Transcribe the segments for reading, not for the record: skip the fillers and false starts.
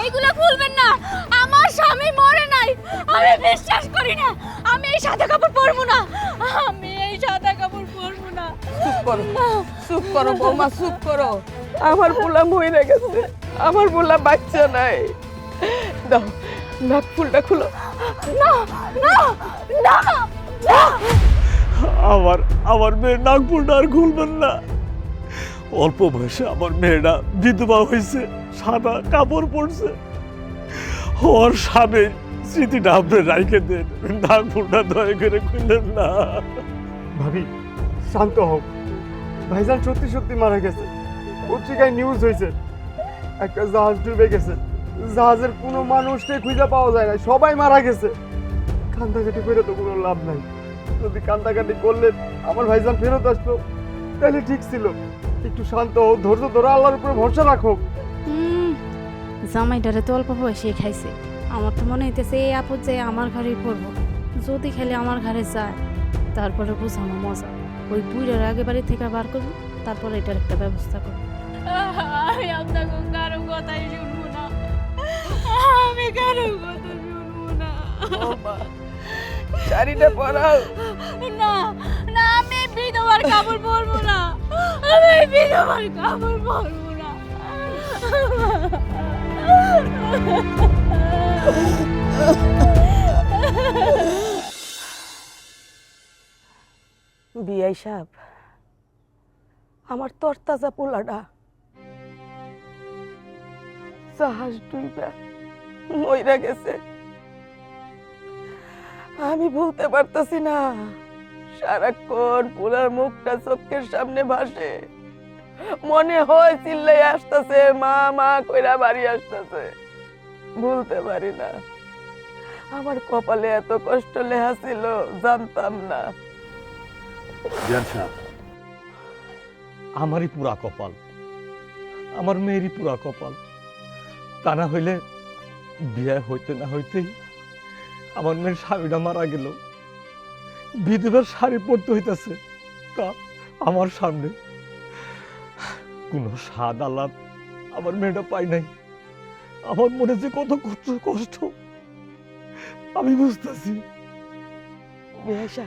এইগুলো খুলবেন না, আমার স্বামী মরে নাই। আমি বিশ্বাস করি না, আমি এই সাদা কাপড় পরবো না, আমি এই সাদা কাপড় পরবো না। চুপ করো, চুপ করো বৌমা, চুপ করো। আমার পোলা মরে গেছে, আমার পোলা বাচ্চা নাই। দাও নাক ফুলটা খুলো। না না না না। আমার আমার মেয়ের নাগপুরটা আর খুলবেন না। অল্প বয়সে আমার মেয়েটা বিধবা হয়েছে, সাদা কাপড় পরছে। ওর স্বামীর স্মৃতিটা আপনি রাইখে দেন, নাগপুরটা দয়া করে খুললেন না। ভাবি শান্ত হও, ভাইজান সত্যি সত্যি মারা গেছে। পত্রিকায় নিউজ হয়েছে একটা জাহাজ ডুবে গেছে, জাহাজের কোনো মানুষকে খুঁজে পাওয়া যায় না, সবাই মারা গেছে। কান্দাকাটি করে তো কোনো লাভ নাই। যদি কান্দাকাটি করলে আমার ভাইজান ফেরত আসতো তাহলে ঠিক ছিল। একটু শান্ত হও, ধৈর্য ধরো, আল্লাহর উপরে ভরসা রাখো। জামাইটারে তো অল্প বয়সে খাইছে, আমার তো মনে হইতেছে এই আপদ যে আমার ঘরেই পড়বো। যদি খালি আমার ঘরে যায় তারপরে বুঝানো মজা। ওই বুড়ার আগে বাড়ি থেকে বার করবো, তারপরে এটার একটা ব্যবস্থা করবো। আমি আপনাকে কারো কথাই শুনবো না, আমি কারো কথা শুনবো না। শাড়িটা পরাও। না না, আমি বিধবার কাপড় পরবো না, আমি বিধবার কাপড় পরবো না। বিআই সাহেব, আমার তরতাজা পোলাটা জাহাজ ডুইবা মইরা গেছে। আমি বলতে পারতাছি না, সারাক্ষণ পোলার মুখটা চোখের সামনে ভাসে। মনে হয় চিল্লাই আসতেছে, মা মা কইরা বাড়ি আসতেছে। বলতে পারি না, আমার কপালে এত কষ্ট লেখা ছিল জানতাম না। আমারই পুরা কপাল, আমার মেয়েরই পুরা কপাল। তা না হইলে বিয়ে হইতে না হইতেই আমার মেয়ের স্বামীটা মারা গেল। বিধবার শাড়ি পরতে হইতেছে, তা আমার সামনে। কোন স্বাদ আলাপ আমার মেয়েটা পাই নাই। আমার মনে যে কত কষ্ট আমি বুঝতেছি। বিয়াইসা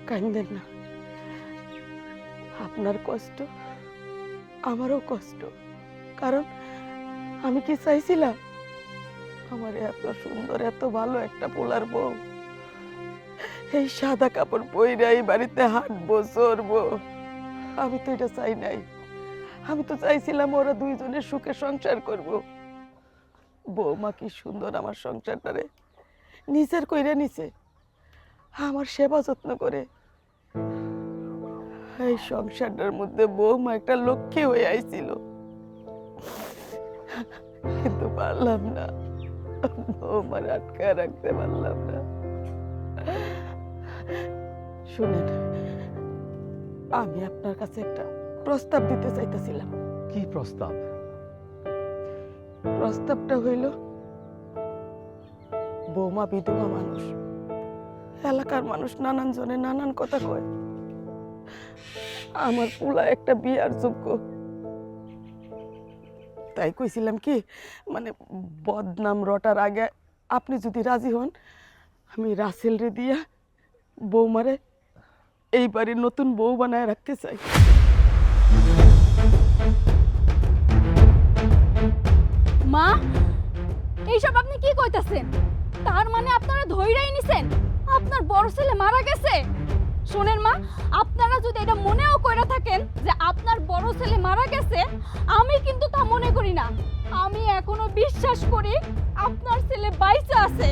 কান্দেন না, আপনার কষ্ট আমারও কষ্ট। কারণ আমি কি চাইছিলাম আমার এত সুন্দর এত ভালো একটা পোলার বউ এই সাদা কাপড় পইরা এই বাড়িতে হাঁটবো চড়বো? আমি তো এটা চাই নাই। আমি তো চাইছিলাম ওরা দুইজনের সুখে সংসার করব। বৌমা কি সুন্দর আমার সংসারটারে নিজের কইরা নিছে, আমার সেবা যত্ন করে। এই সংসারটার মধ্যে বৌমা একটা লক্ষ্মী হয়ে আইছিল, কিন্তু পারলাম না, বৌমার আটকায় রাখতে পারলাম না। শুনেন, আমি আপনার কাছে একটা প্রস্তাব দিতে চাইতেছিলাম। কি প্রস্তাব? প্রস্তাবটা হইল, বৌমা বিধবা মানুষ, এলাকার মানুষ নানান জনে নানান কথা কয়। আমার পোলা একটা বিয়ার যোগ্য। তাই কইছিলাম কি, মানে বদনাম রটার আগে আপনি যদি রাজি হন, আমি রাসেল রে দিয়া বৌমারে এই বাড়ির নতুন বউ বানায় রাখতে চাই। মা, এইসব আপনি কি কইতাছেন? তার মানে আপনারা ধইরাই নিছেন আপনার বড় ছেলে মারা গেছে? শোনেন মা, আপনারা যদি এটা মনেও কইরা থাকেন যে আপনার বড় ছেলে মারা গেছে, আমি কিন্তু তা মনে করি না। আমি এখনো বিশ্বাস করি আপনার ছেলে বাইচা আছে।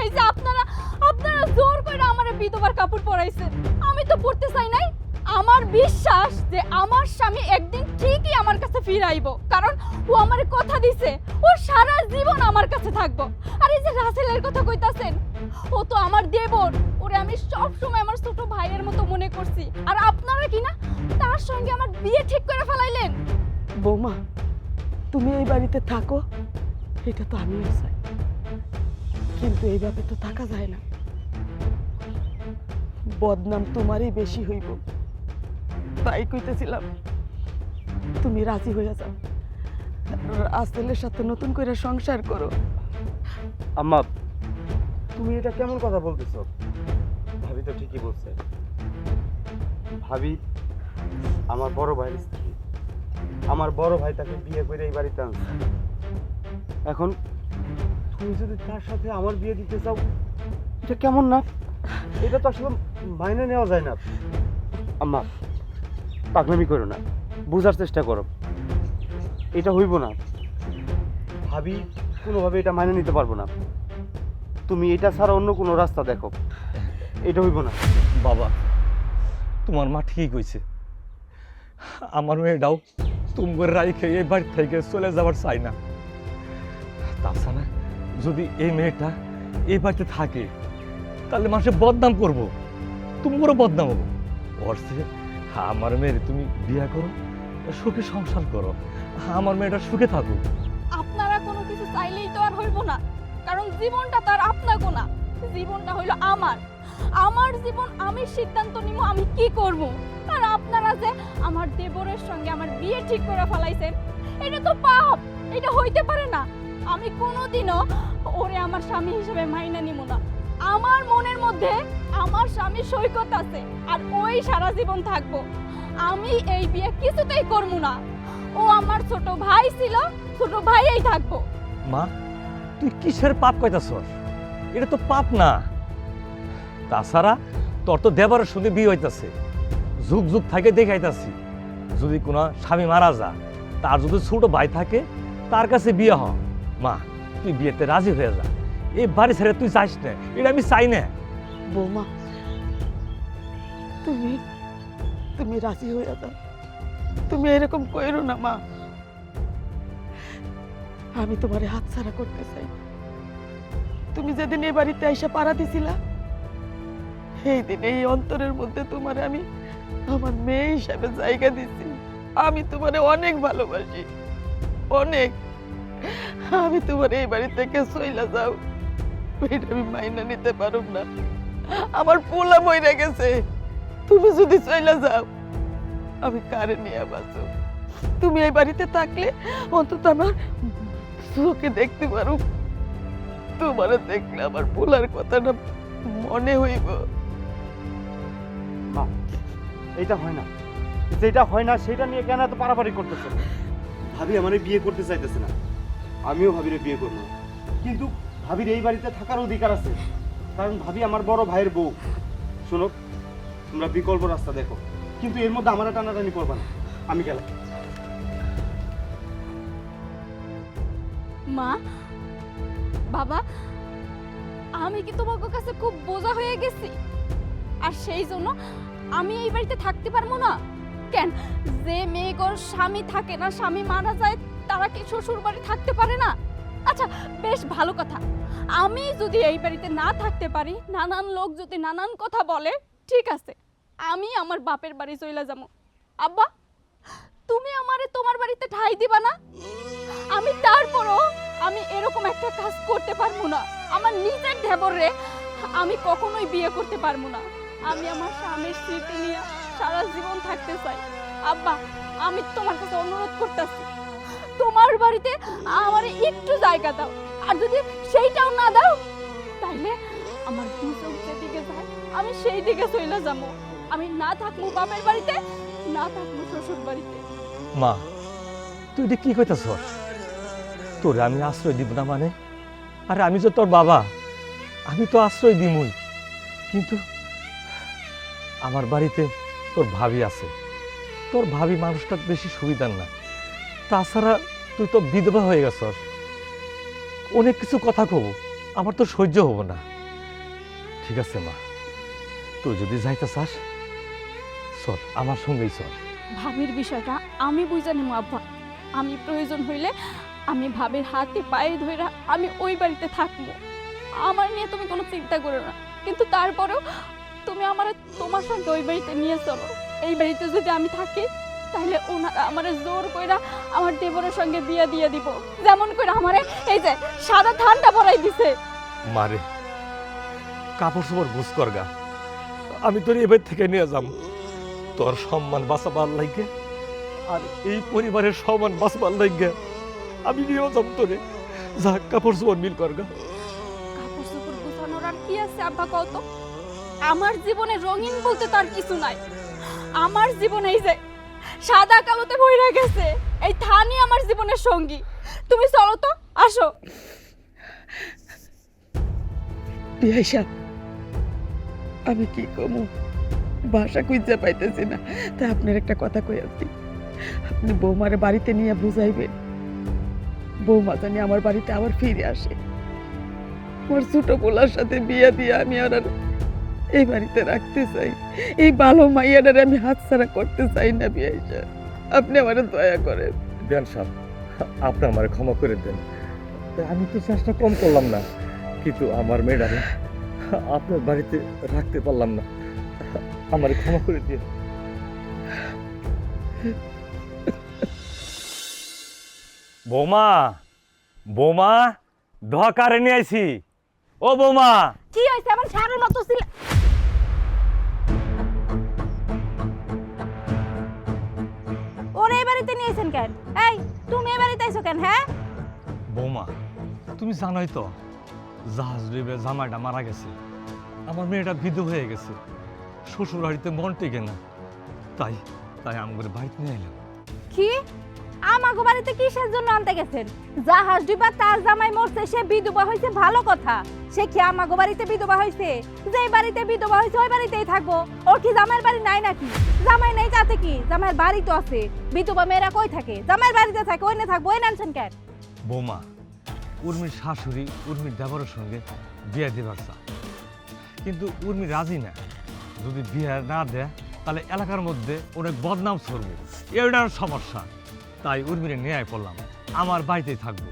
এই যে আপনারা জোর কইরা আমারে বিধবার কাপড় পরাইছেন, আমি তো পড়তে চাই নাই। আমার বিশ্বাস যে আমার স্বামী একদিন ঠিকই আমার কাছে ফিরে আইব, কারণ ও আমারে কথা দিছে ও সারা জীবন আমার কাছে থাকবো। আর এই যে রাসেলের কথা কইতাছেন, ও তো আমার দেবর, ওরে আমি সব সময় আমার ছোট ভাইয়ের মতো মনে করছি। আর আপনারা কি না তার সঙ্গে আমার বিয়ে ঠিক করে ফেলাইলেন? বৌমা, তুমি এই বাড়িতে থাকো, এটা তো আমিও চাই, কিন্তু এইভাবে তো থাকা যায় না। বদনাম তোমারই বেশি হইব। তাই কইতেছিলাম তুমি রাজি হইয়া যাও। রাসেলের সাথে নতুন করে সংসার করো। আম্মা, তুমি এটা কেমন কথা বলতেছো? ভাবি তো ঠিকই বলছে। ভাবি আমার বড় ভাইয়ের স্ত্রী। আমার বড় ভাই তাকে বিয়ে করে এই বাড়িতে আনছে। এখন তুমি যদি তার সাথে আমার বিয়ে দিতে চাও, এটা কেমন না? এটা তো আসলে মাইনে নেওয়া যায় না। আম্মা, পাগলামি করো না, বোঝার চেষ্টা করো। এটা হইব না। ভাবি কোনোভাবে এটা মাইনে নিতে পারবো না। তুমি এটা ছাড়া অন্য কোনো রাস্তা দেখো। এটা হইব না। বাবা, তোমার মা ঠিকই কইছে। আমার মেয়েটাও তুমি করে রাইখে এই বাড়ি থেকে চলে যাবার চাই না। তাছাড়া যদি এই মেয়েটা এই বাড়িতে থাকে তাহলে মানুষে বদনাম করবো, তুমিও বদনাম হবো। ওর চেয়ে আমার মেয়ের তুমি বিয়ে করো, সুখে সংসার করো, আমার মেয়েটা সুখে থাকুক। আপনারা কোনো কিছু চাইলেই তো আর হইব না, কারণ জীবনটা তার আপনাকে না, জীবনটা হইল আমার। আমার জীবন আমি সিদ্ধান্ত নিব আমি কি করব। আর আপনারা যে আমার দেবরের সঙ্গে আমার বিয়ে ঠিক করে ফেলাইছেন, এটা তো পাপ, এটা হইতে পারে না। আমি কোনোদিনও ওরে আমার স্বামী হিসেবে মাইনা নিব না। আমার মনের মধ্যে আমার স্বামী সৈকত আছে, আর ওই সারা জীবন থাকবো। আমি এই বিয়ে কিছুতেই করব না। ও আমার ছোট ভাই ছিল, ছোট ভাইই থাকবো। মা, তুই কিসের পাপ কইতাছ? এটা তো পাপ না। তাছাড়া তোর তো দেবরের সঙ্গে বিয়ে হইতাছে, যুগ যুগ থেকে দেখাইতাছি। যদি কোনো স্বামী মারা যা, তার যদি ছোট ভাই থাকে, তার কাছে বিয়ে হ। মা, তুই বিয়েতে রাজি হয়ে যা। এই বাড়ি ছেড়ে তুই যাইস না, এটা আমি চাই না। বৌমা, তুমি তুমি রাজি হয়ে যাও। তুমি এরকম কইরো না মা। আমি তোমারে হাতছাড়া করতে চাই। তুমি যেদিন এই বাড়িতে আইসা পাড়া দিছিলা, সেই দিন এই অন্তরের মধ্যে তোমারে আমি আমার মেয়ে হিসাবে জায়গা দিছি। আমি তোমারে অনেক ভালোবাসি, অনেক। আমি তোমার এই বাড়ি থেকে চইলা যাও, এটা আমি মাইনা নিতে পারব না। আমার পোলা মইরা গেছে, তুমি যদি চইলা যাও আমি কারে নিয়ে বাঁচো? তুমি এই বাড়িতে থাকলে অন্তত আমার চোখে দেখতে পারো। তোমার দেখলে আমার পোলার কথাটা মনে হইব। মা, এইটা হয় না। যেটা হয় না সেটা নিয়ে কেন এত পারাপারি করতেছে? ভাবি আমারে বিয়ে করতে চাইতেছে না, আমিও ভাবিরে বিয়ে করবো না। কিন্তু ভাবির এই বাড়িতে থাকার অধিকার আছে, কারণ ভাবি আমার বড় ভাইয়ের বউ। শোনো, তোমরা বিকল্প রাস্তা দেখো, কিন্তু এর মধ্যে আমার টানাটানি করবে না। আমি গেলাম। মা, বাবা, আমি কি তোমার কাছে খুব বোঝা হয়ে গেছি? আর সেই জন্য আমি এই বাড়িতে থাকতে পারবো না কেন? যে মেয়েগর স্বামী থাকে না, স্বামী মারা যায়, তারা কি শ্বশুর বাড়ি থাকতে পারে না? আচ্ছা, বেশ ভালো কথা। আমি যদি এই বাড়িতে না থাকতে পারি, নানান লোক যদি নানান কথা বলে, ঠিক আছে, আমি আমার বাপের বাড়ি চলে যাবো। আব্বা, তুমি আমারে তোমার বাড়িতে ঠাঁই দিবা না? আমি তারপরও আমি এরকম একটা কাজ করতে পারবো না। আমার নিজের দেবরে আমি কখনোই বিয়ে করতে পারবো না। আমি আমার স্বামীর স্মৃতি নিয়ে সারা জীবন থাকতে চাই। আব্বা, আমি তোমার কাছে অনুরোধ করতেছি, তোমার বাড়িতে আমার একটু জায়গা দাও। আর যদি সেইটাও না দাও, তাইলে আমার দুচোখ যেদিকে যায় আমি সেই দিকে চলে যাবো। আমি না থাকবো বাপের বাড়িতে, না থাকবো শ্বশুর বাড়িতে। মা, তুই এটা কি কইতাছ? তোরে আমি আশ্রয় দিব না মানে? আরে আমি তো তোর বাবা, আমি তো আশ্রয় দিমই। কিন্তু আমার বাড়িতে তোর ভাবি আছে। তোর ভাবি মানুষটা বেশি সুবিধার না। তাছাড়া তুই তো বিধবা হয়ে গেছস, অনেক কিছু কথা কব, আমার তো সহ্য হব না। ঠিক আছে মা, তুই যদি যাইতে চাস চল, আমার সঙ্গেই চল। ভাবির বিষয়টা আমি বুঝা নিমু আব্বা। আমি প্রয়োজন হইলে আমি ভাবির হাতে পায়ে ধইরা আমি ওই বাড়িতে থাকবো। আমার নিয়ে তুমি কোনো চিন্তা করো না। কিন্তু তারপরেও তুমি আমারে তোমার সঙ্গে ওই বাড়িতে নিয়ে চলো। এই বাড়িতে যদি আমি থাকি, তাহলে ওনারা আমারে জোর কইরা আমার দেবরের সঙ্গে বিয়ে দিয়ে দিব, যেমন করে আমারে এই যে সাদা ধানটা ভরাই দিছে। মারে, কাপড় চোপড় বুঝ কর গা, আমি তোর এবার থেকে নিয়ে যাম। তোর সম্মান বাঁচাবার লাগে আর এই পরিবারের সম্মান বাঁচবার লাগে আমি নিয়েও যাম তোরে, যা কাপড় চোপড় মিল করগা। কাপড় চোপড় গোছানোর আর কি আছে আব্বা কত? আমার জীবনে রঙিন বলতে তো আর কিছু নাই। আমার জীবনে এই যে সাদা কালোতে ভইরা গেছে, এই থানি আমার জীবনের সঙ্গী। তুমি চলো তো, আসো। বিয়াই সাহেব, আমি কি কমু, ভাষা খুঁজে পাইতেছি না। তা আপনার একটা কথা কই আছি, আপনি বৌমারে বাড়িতে নিয়ে বুঝাইবেন, বৌমা জানি আমার বাড়িতে আবার ফিরে আসে। আমার ছোট পোলার সাথে বিয়া দিয়ে আমি আর এই বাড়িতে রাখতে চাই। এই ভালো মাইয়াটারে আমি হাতছাড়া করতে চাই না। বিয়াই সাহেব, আপনি আমার দয়া করেন। দেন সাহেব, আপনি আমার ক্ষমা করে দেন। আমি তো চেষ্টা কম করলাম না, কিন্তু আমার মেয়েটারে আপনার বাড়িতে রাখতে পারলাম না। আমার ক্ষমা করে দিয়ে। বৌমা, বৌমা, ধকারে নিয়ে আইছি। ও বৌমা, কি হইছে? আমার সারের মতো ছিল। ওরে এই বাড়িতে নিয়েছেন কেন? এই তুমি এই বাড়িতে আইছো কেন? হ্যাঁ বৌমা, তুমি জানোই তো জাহাজ ডুবে জামাইটা মারা গেছে, আমার মেয়েটা বিধু হয়ে গেছে, শ্বশুর বাড়িতে মন টেকে না, তাই তাই আমার বাড়িতে নিয়ে এলাম। কি আমাগো বাড়িতে কিসের জন্য আনতে গেছেন? জাহাজ ডুবা তার জামাই মরছে, সে বিধবা হয়েছে, ভালো কথা। সে কি আমাগো বাড়িতে বিধবা হয়েছে? যে বাড়িতে বিধবা হয়েছে ওই বাড়িতেই থাকবো। ওর কি জামাইয়ের বাড়ি নাই নাকি? জামাই নেই তাতে কি, জামাইয়ের বাড়ি তো আছে। বিধবা মেয়েরা কই থাকে? জামাইয়ের বাড়িতে থাকে, ওই না থাকবো। ওই নানছেন কেন? বৌমা, উর্মির শাশুড়ি উর্মির দেবরের সঙ্গে বিয়ে দিবার চা, কিন্তু উর্মি রাজি না। যদি বিয়ে না দেয় তাহলে এলাকার মধ্যে অনেক বদনাম ছড়বো, এটার সমস্যা। তাই উর্মিরে নিয়ে পড়লাম, আমার বাড়িতেই থাকবো।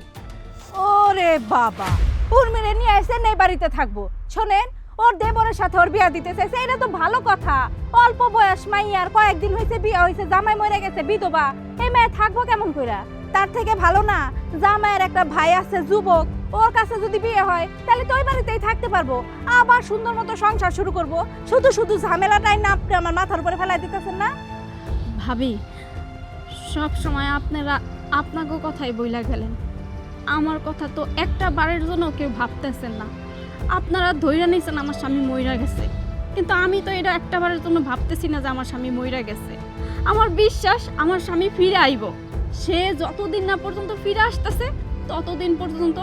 ওরে বাবা, উর্মিরে নিয়ে আসেন এই বাড়িতে থাকবো। শোনেন, ওর দেবরের সাথে ওর বিয়া দিতে চাইছে, এটা তো ভালো কথা। অল্প বয়স মাইয়ার, কয়েকদিন হয়েছে বিয়া হয়েছে, জামাই মরে গেছে, বিধবা। এই মেয়ে থাকবো কেমন কইরা? তার থেকে ভালো না জামাইয়ের একটা ভাই আছে যুবক, ওর কাছে যদি বিয়ে হয় তাহলে তো ওই বাড়িতেই থাকতে পারবো, আবার সুন্দর মতো সংসার শুরু করব। শুধু শুধু ঝামেলাটাই না আপনি আমার মাথার উপরে ফেলাই দিতেছেন না? ভাবি, সব সময় আপনারা আপনাকে কথাই বইলা গেলেন, আমার কথা তো একটা বারের জন্য কেউ ভাবতেছেন না। আপনারা ধইরা নিছেন আমার স্বামী মইরা গেছে, কিন্তু আমি তো এটা একটা বারের জন্য ভাবতেছি না যে আমার স্বামী মইরা গেছে। আমার বিশ্বাস আমার স্বামী ফিরে আইব। সে যতদিন না পর্যন্ত ফিরে আসতেছে ততদিন পর্যন্ত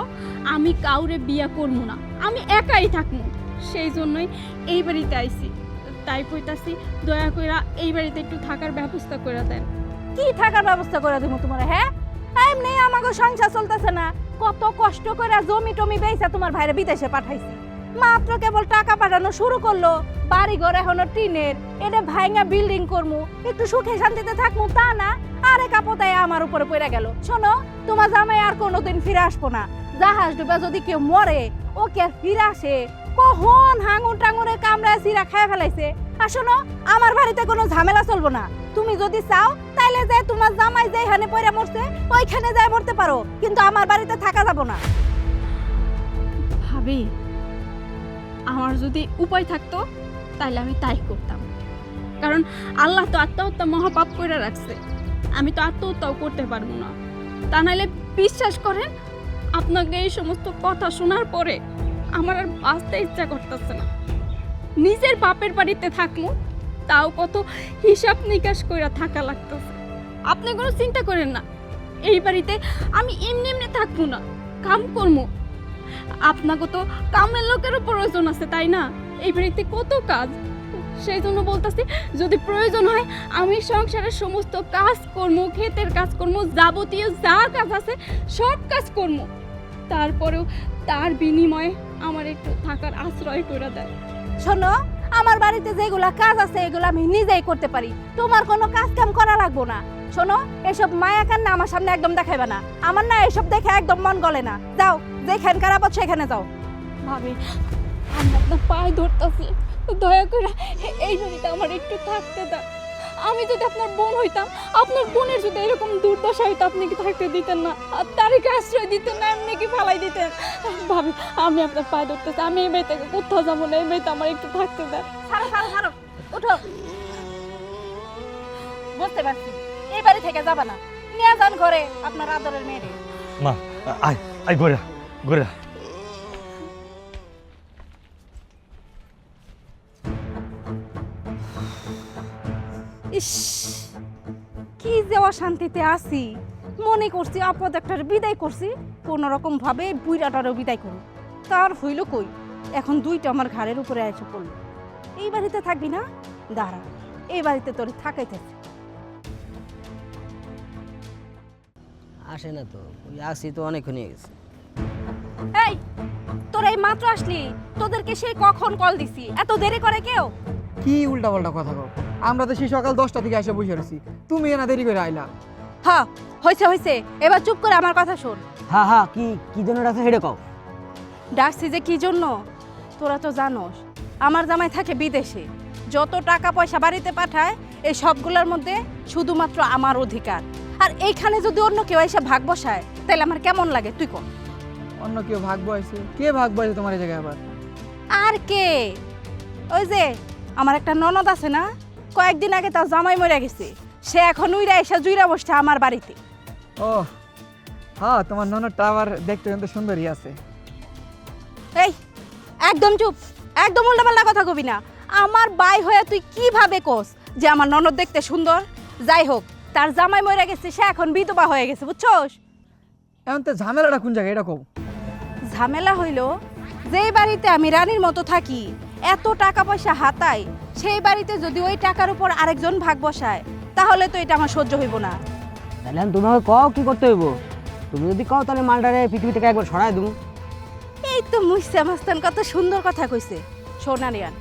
আমি কাউরে বিয়া করবো না, আমি একাই থাকবো। সেই জন্যই এই বাড়িতে আইছি। তাই কইতাছি, দয়া কইরা এই বাড়িতে একটু থাকার ব্যবস্থা করে দেন। কি থাকার ব্যবস্থা করে দেবো তোমার? হ্যাঁ, এমনি আমাকে সংসার চলতেছে না। কত কষ্ট করে জমি টমি বেচা তোমার ভাইরে বিদেশে পাঠাইছি, মাত্র কেবল টাকা পাঠানো শুরু করলো। বাড়ি ঘর এখনো টিনের, এটা ভাঙা বিল্ডিং করমু, একটু সুখে শান্তিতে থাকমু, তা না আরে কাপতায় আমার উপরে পড়ে গেল। শোনো, তোমার জামাই আর কোনোদিন ফিরে আসবো না। জাহাজ ডুবে যদি কেউ মরে, ও কে আর ফিরে আসে? কখন হাঙুর টাঙুরে কামড়ায় সিরা খায় ফেলাইছে। আর শোনো, আমার বাড়িতে কোনো ঝামেলা চলবো না। তুমি যদি চাও তাইলে যে তোমার জামাই যেখানে পড়ে মরছে ওইখানে যায় মরতে পারো, কিন্তু আমার বাড়িতে থাকা যাবো না। ভাবি, আমার যদি উপায় থাকতো তাহলে আমি তাই করতাম, কারণ আল্লাহ তো আত্মহত্যা মহাপাপ করে রাখছে। আমি তো আত্মহত্যাও করতে পারবো না। তা নাহলে বিশ্বাস করেন, আপনাকে এই সমস্ত কথা শোনার পরে আমার আর বাঁচতে ইচ্ছা করতেছে না। নিজের বাপের বাড়িতে থাকবো, তাও কত হিসাব নিকাশ করে থাকা লাগতেছে। আপনি কোনো চিন্তা করেন না, এই বাড়িতে আমি এমনি এমনি থাকবো না, কাম করবো। আপনাকে তো কামের লোকেরও প্রয়োজন আছে, তাই না? এই বাড়িতে কত কাজ, সেই জন্য বলতেছি, যদি প্রয়োজন হয় আমি সংসারের সমস্ত কাজ করবো, ক্ষেতের কাজ করবো, যাবতীয় যা কাজ আছে সব কাজ করবো। তারপরেও তার বিনিময়ে আমার একটু থাকার আশ্রয় করে দেয়। শোনো, আমার বাড়িতে যেগুলা কাজ আছে এগুলো আমি নিজেই করতে পারি, তোমার কোনো কাজ কাম করা লাগবো না। শোনো, এসব মায়া কান্না আমার সামনে একদম দেখাইবে না। আমার না এসব দেখে একদম মন গলে না। যাও, যেখানে খারাপ হচ্ছে সেখানে যাও। ভাবি, আমি আপনার পায়ে ধরতেছি, দয়া করে এই বাড়িতে আমার একটু থাকতে দাও। আমি যদি আপনার বোন হইতাম, আপনার বোনের যদি এরকম দুর্দশা হইতো, আপনি কি থাকতে দিতেন না? তারিখে আশ্রয় দিতেন না, এমনি কি ফেলাই দিতেন? ভাবি, আমি আপনার পায়ে ধরতেছি, আমি এই বাড়ি থেকে কোথাও যাবো না, এই বাড়িতে আমার একটু থাকতে দেন। ছাড়ো ছাড়ো ছাড়ো, উঠো। বুঝতে পারছি, এই বাড়ি থেকে যাবা না, নিয়ে যান ঘরে আপনার আদরের মেয়ে। মা আয় আয় গোরা গোরা। ইস, কি যে অশান্তিতে আছি। মনে করছি আপদ একটার বিদায় করছি, কোনো রকম ভাবে বুইরাটারও বিদায় করো। তার হইল কই, এখন দুইটা আমার ঘাড়ের উপরে এসে পড়লো। এই বাড়িতে থাকবি না? দাঁড়া, এই বাড়িতে তোর থাকাইতেছে। আসে না তো, ওই আসি তো অনেকক্ষণ হয়ে গেছে। এই, তোরা এই মাত্র আসলি, তোদেরকে সেই কখন কল দিছি, এত দেরি করে কেউ? কি উল্টা পাল্টা কথা কও? আমরা তো সেই সকাল 10টা থেকে এসে বসে রয়েছি, তুমি এনা দেরি করে আইলা। হ্যাঁ, হয়েছে হয়েছে, এবার চুপ করে আমার কথা শোন। হ্যাঁ হ্যাঁ, কি কি জন্য ডাকছে সেটা কও। ডাকছি যে কি জন্য, তোরা তো জানোস আমার জামাই থাকে বিদেশে। যত টাকা পয়সা বাড়িতে পাঠায়, এই সবগুলোর মধ্যে শুধুমাত্র আমার অধিকার। আর এইখানে যদি অন্য কেউ এসে ভাগ বসায়, তাহলে আমার কেমন লাগে তুই কর। অন্য কেউ ভাগ বয়সে? কে ভাগ বয়সে তোমার এই জায়গায় আবার? আর কে, ওই যে আমার একটা ননদ আছে না, কয়েকদিন আগে তার জামাই মরে গেছে, সে এখন উইরা এসে জুইরা বসছে আমার বাড়িতে। ও হ্যাঁ, তোমার ননদটা আবার দেখতে কিন্তু সুন্দরী আছে। এই, একদম চুপ, একদম উল্টাপাল্টা কথা কবি না। আমার বাই হয়ে তুই কিভাবে কোস যে আমার ননদ দেখতে সুন্দর? যাই হোক, তার জামাই মরে গেছে, সে এখন বিধবা হয়ে গেছে, বুঝছস? এখন তো ঝামেলাটা কোন জায়গায় এটা কও। ঝামেলা হইল, যেই বাড়িতে আমি রানীর মতো থাকি, এত টাকা পয়সা হাতাই, সেই বাড়িতে যদি ওই টাকার উপর আরেকজন ভাগ বসায়, তাহলে তো এটা আমার সহ্য হইব না। তাহলে আমি তোমাকে কও কি করতে হইব। তুমি যদি কও তাহলে মালটারে পৃথিবী থেকে একবার সরাই দেবো। এই তো মুইসা মাস্তান কত সুন্দর কথা কইছে। সোনা রিয়ান,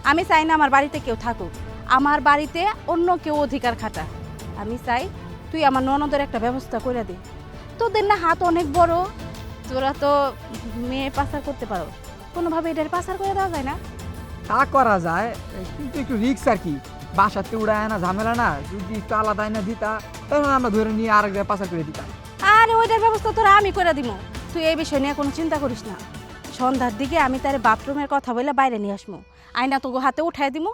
আমি চাই না আমার বাড়িতে কেউ থাকুক, আমার বাড়িতে অন্য কেউ অধিকার খাটা। আমি চাই তুই আমার ননদের একটা ব্যবস্থা করে দে। তোদের না হাত অনেক বড়, তোরা তো মেয়ে পাচার করতে পারো, কোনোভাবে এটার পাচার করে দেওয়া যায় না? তা করা যায়, কিন্তু একটু রিক্স আর কি। বাসাতে উড়ায় না, ঝামেলা না। যদি একটু আলাদা না দিতা, তখন আমরা ধরে নিয়ে আরেক জায়গায় পাচার করে দিতাম। আরে ওইটার ব্যবস্থা তোরা আমি করে দিব, তুই এই বিষয় নিয়ে কোনো চিন্তা করিস না। সন্ধ্যার দিকে আমি তার বাথরুমের কথা বলে বাইরে নিয়ে আসবো, আয়না তোকে হাতে উঠাই দিব,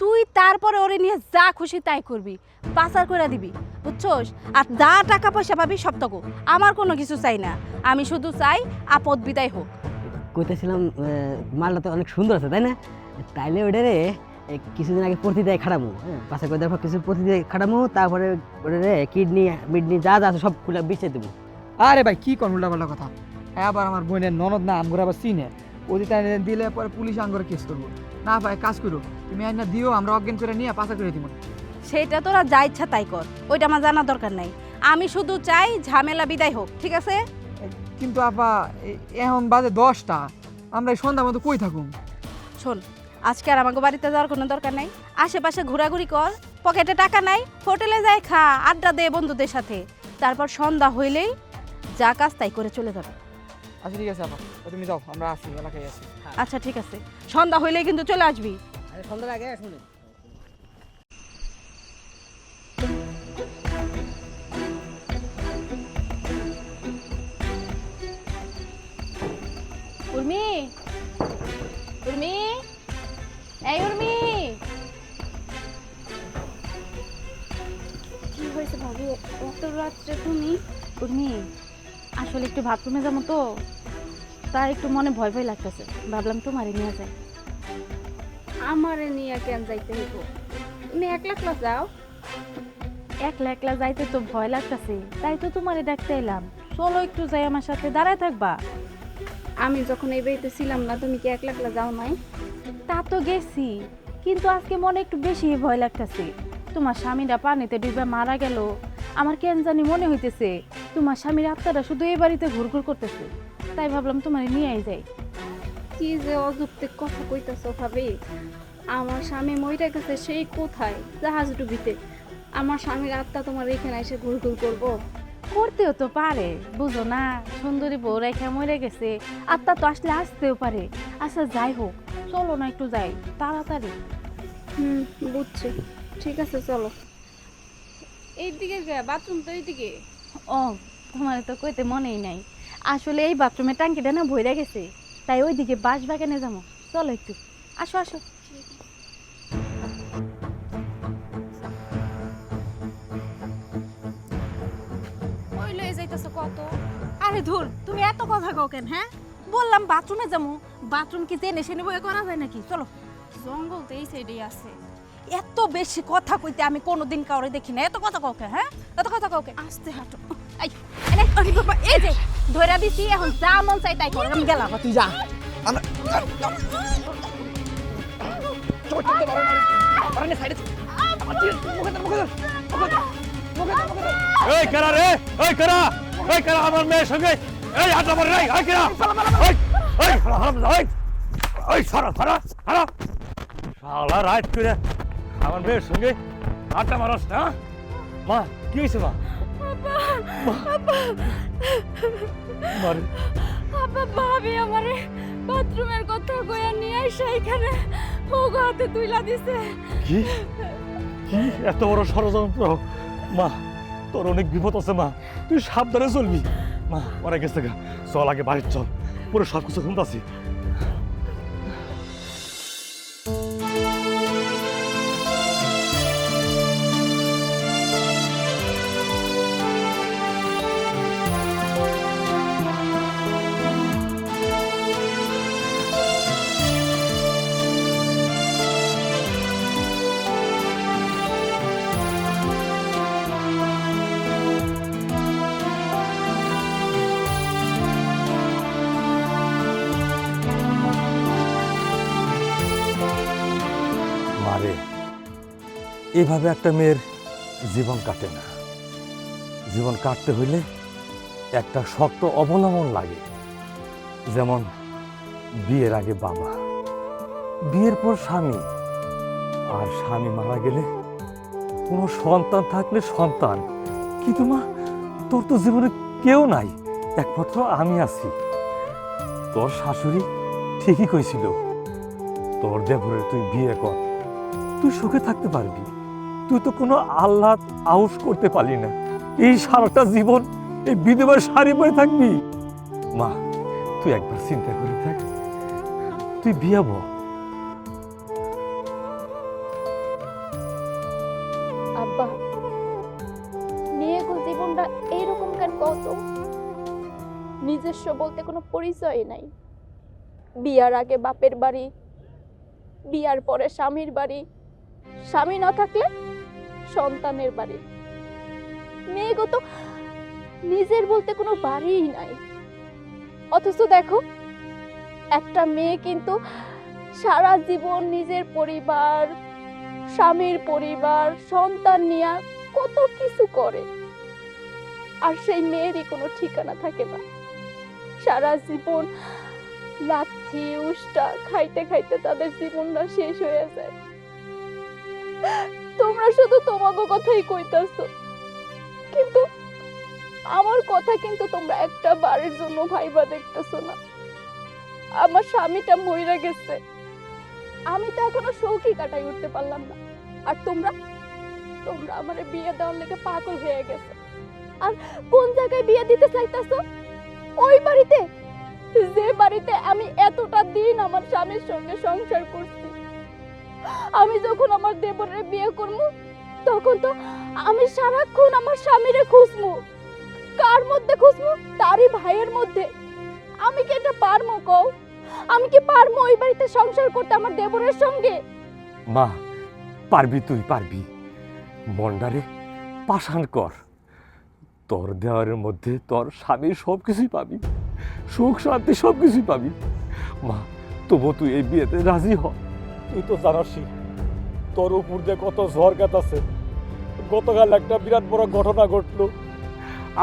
তুই তারপরে ওরে নিয়ে যা খুশি তাই করবি, পাচার করে দিবি, বুঝছস? আর যা টাকা পয়সা পাবি সব তকো, আমার কোনো কিছু চাই না। আমি শুধু চাই আপদ বিদায় হোক। কইতেছিলাম মালটা তো অনেক সুন্দর আছে, তাই না? তাইলে ওটারে কিছুদিন আগে প্রতি দেয় খাটামো, হ্যাঁ, পাশে করে দেওয়ার পর কিছু প্রতি দিয়ে খাটামো, তারপরে ওটারে কিডনি মিডনি যা যা আছে সব খুলে বিছিয়ে দেবো। আরে ভাই, কি কোন উল্টা পাল্টা কথা? আবার আমার বোনের ননদ না, আমগর আবার চিনে। ওদি তাই দিলে পরে পুলিশ আঙ্গরে কেস করবো। না ভাই, কাজ করো তুমি, আইনা দিও, আমরা অজ্ঞান করে নিয়ে পাচার করে দিব। সেটা তোরা যা ইচ্ছা তাই কর, ওইটা আমার জানার দরকার নাই। আমি শুধু চাই ঝামেলা বিদায় হোক, ঠিক আছে? কিন্তু আপা, এখন বাজে 10টা, আমরা এই সন্ধ্যা মতো কই থাকুম? শোন, আজকে আর আমাকে বাড়িতে যাওয়ার কোনো দরকার নাই। আশেপাশে ঘোরাঘুরি কর, পকেটে টাকা নাই, হোটেলে যাই খা, আড্ডা দে বন্ধুদের সাথে, তারপর সন্ধ্যা হইলেই যা কাজ তাই করে চলে যাবে। আচ্ছা ঠিক আছে আপা, তুমি যাও, আমরা আসি, এলাকায় আসি। আচ্ছা ঠিক আছে, সন্ধ্যা হইলেই কিন্তু চলে আসবি। আরে সন্ধ্যার আগে শুনে উর্মি, উর্মি, এই উর্মি, কি হয়েছে ভাবি এত রাত্রে তুমি? উর্মি, আসলে একটু বাথরুমে যাবো তো, তাই একটু মনে ভয় ভয় লাগতেছে, ভাবলাম তোমারে নিয়ে যাই। আমারে নিয়ে কেন যাইতে হইব? তুমি একলা একলা যাও। একলা একলা যাইতে তো ভয় লাগতেছে, তাই তো তোমারে ডাকতে এলাম। চলো একটু যাই আমার সাথে, দাঁড়ায় থাকবা। আমি যখন এই বাড়িতে ছিলাম না, তুমি কি একলা একলা যাও নাই? তা তো গেছি, কিন্তু আজকে মনে একটু বেশি ভয় লাগতেছে। তোমার স্বামীরা পানিতে ডুবে মারা গেল, আমার কেন জানি মনে হইতেছে তোমার স্বামীর আত্মাটা শুধু এই বাড়িতে ঘুরঘুর করতেছে, তাই ভাবলাম তোমার নিয়ে যাই। কি যে অযৌক্তিক কথা কইতাছো ভাবি। আমার স্বামী মইরা গেছে সেই কোথায়, জাহাজ ডুবিতে। আমার স্বামীর আত্মা তোমার এখানে এসে ঘুরঘুর করবো? করতেও তো পারে, বুঝো না, সুন্দরী বউ রেখা মরে গেছে, আত্মা তো আসলে আসতেও পারে। আচ্ছা যাই হোক, চলো না একটু যাই তাড়াতাড়ি। বুঝছি, ঠিক আছে চলো। এইদিকে বাথরুম তো এইদিকে। ও, তোমার তো কইতে মনেই নাই, আসলে এই বাথরুমের টাঙ্কিটা না ভইরা গেছে, তাই ওইদিকে বাঁশ বাগানে যাবো। চলো একটু, আসো আসো। ওই লয়ে যাইতেছো কত? আর আরে ধুর, তুমি এত কথা কও কেন? হ্যাঁ, বললাম বাথরুমে যাবো, বাথরুম কি জেনে শুনে বয়ে করা যায় নাকি? চলো। জঙ্গল তো এই সাইডেই আছে। এত বেশি কথা কইতে আমি কোনোদিন কাউরে দেখি না। এত কথা কাউকে, হ্যাঁ, এত কথা কাউকে। আস্তে হাঁটো। এই, এনে, আরে বাবা, এই যে ধইরা দিছি, এখন যা মন চাই তাই কর। আমি গেলাম। তুই যা। এই কারা রে, এই কারা, এই কারা আমার মেয়ের সঙ্গে এই হাঁটা মারে নাই, এই কারা, এই এই হারাম এই এই সারা সারা সারা শালা রাত করে আমার মেয়ের সঙ্গে হাঁটা মারাস না? মা কি হয়েছে মা? মারে আব্বা ভাবি আমারে বাথরুমের কথা কইয়া নিয়ে আইসা এখানে ওগো হাতে তুইলা দিছে। কি কি এত বড় ষড়যন্ত্র? মা তোর অনেক বিপদ আছে মা, তুই সাবধানে চলবি। মা ওরা গেছে গা, চল আগে বাড়ির চল, পুরো সব কিছু শুনতাছি। মারে এভাবে একটা মেয়ের জীবন কাটে না। জীবন কাটতে হইলে একটা শক্ত অবলম্বন লাগে। যেমন বিয়ের আগে বাবা, বিয়ের পর স্বামী, আর স্বামী মারা গেলে কোনো সন্তান থাকলে সন্তান। কিন্তু মা তোর তো জীবনে কেউ নাই, একমাত্র আমি আছি। তোর শাশুড়ি ঠিকই কইছিল, তোর দেবরের তুই বিয়ে কর, তুই সুখে থাকতে পারবি। তুই তো কোনো আহ্লাদ আউশ করতে পারলি না, এই সারাটা জীবন এই বিধবার শাড়ি পরে থাকবি। মা তুই একবার চিন্তা করে থাক, তুই বিয়ে বল। আব্বা, মেয়েগো জীবনটা এইরকম কেন কত? নিজস্ব বলতে কোনো পরিচয় নাই। বিয়ার আগে বাপের বাড়ি, বিয়ার পরে স্বামীর বাড়ি, স্বামী না থাকলে সন্তানের বাড়ি। মেয়েগো তো নিজের বলতে কোনো বাড়িই নাই। অথচ দেখো, একটা মেয়ে কিন্তু সারা জীবন নিজের পরিবার, স্বামীর পরিবার, সন্তান নিয়ে কত কিছু করে, আর সেই মেয়েরই কোনো ঠিকানা থাকে না। সারা জীবন লাথি উষ্টা খাইতে খাইতে তাদের জীবনটা শেষ হয়ে যায়। তোমরা শুধু তোমাকে কথাই কইতাছো, কিন্তু আমার কথা কিন্তু তোমরা একটা বারের জন্য ভাইবা দেখতেছো না। আমার স্বামীটা মইরা গেছে, আমি তো এখনো শৌকি কাটাই উঠতে পারলাম না, আর তোমরা তোমরা আমারে বিয়ে দেওয়ার লেগে পাগল হয়ে গেছে। আর কোন জায়গায় বিয়ে দিতে চাইতাছো? ওই বাড়িতে, যে বাড়িতে আমি এতটা দিন আমার স্বামীর সঙ্গে সংসার করছি। আমি যখন আমার দেবরের বিয়ে করবো, তখন তো আমি সারাক্ষণ আমার স্বামীরে খুঁজবো। কার মধ্যে খুঁজবো? তারই ভাইয়ের মধ্যে। আমি কি এটা পারবো কও? আমি কি পারবো ওই বাড়িতে সংসার করতে আমার দেবরের সঙ্গে? মা পারবি, তুই পারবি। মন্ডারে পাষাণ কর, তোর দেওয়ারের মধ্যে তোর স্বামীর সব কিছুই পাবি, সুখ শান্তি সব কিছুই পাবি। মা তবু তুই এই বিয়েতে রাজি হ। তুই তো জানাসই তোর উপর দিয়ে কত ঝড় কাটাছে। গতকাল একটা বিরাট বড় ঘটনা ঘটলো,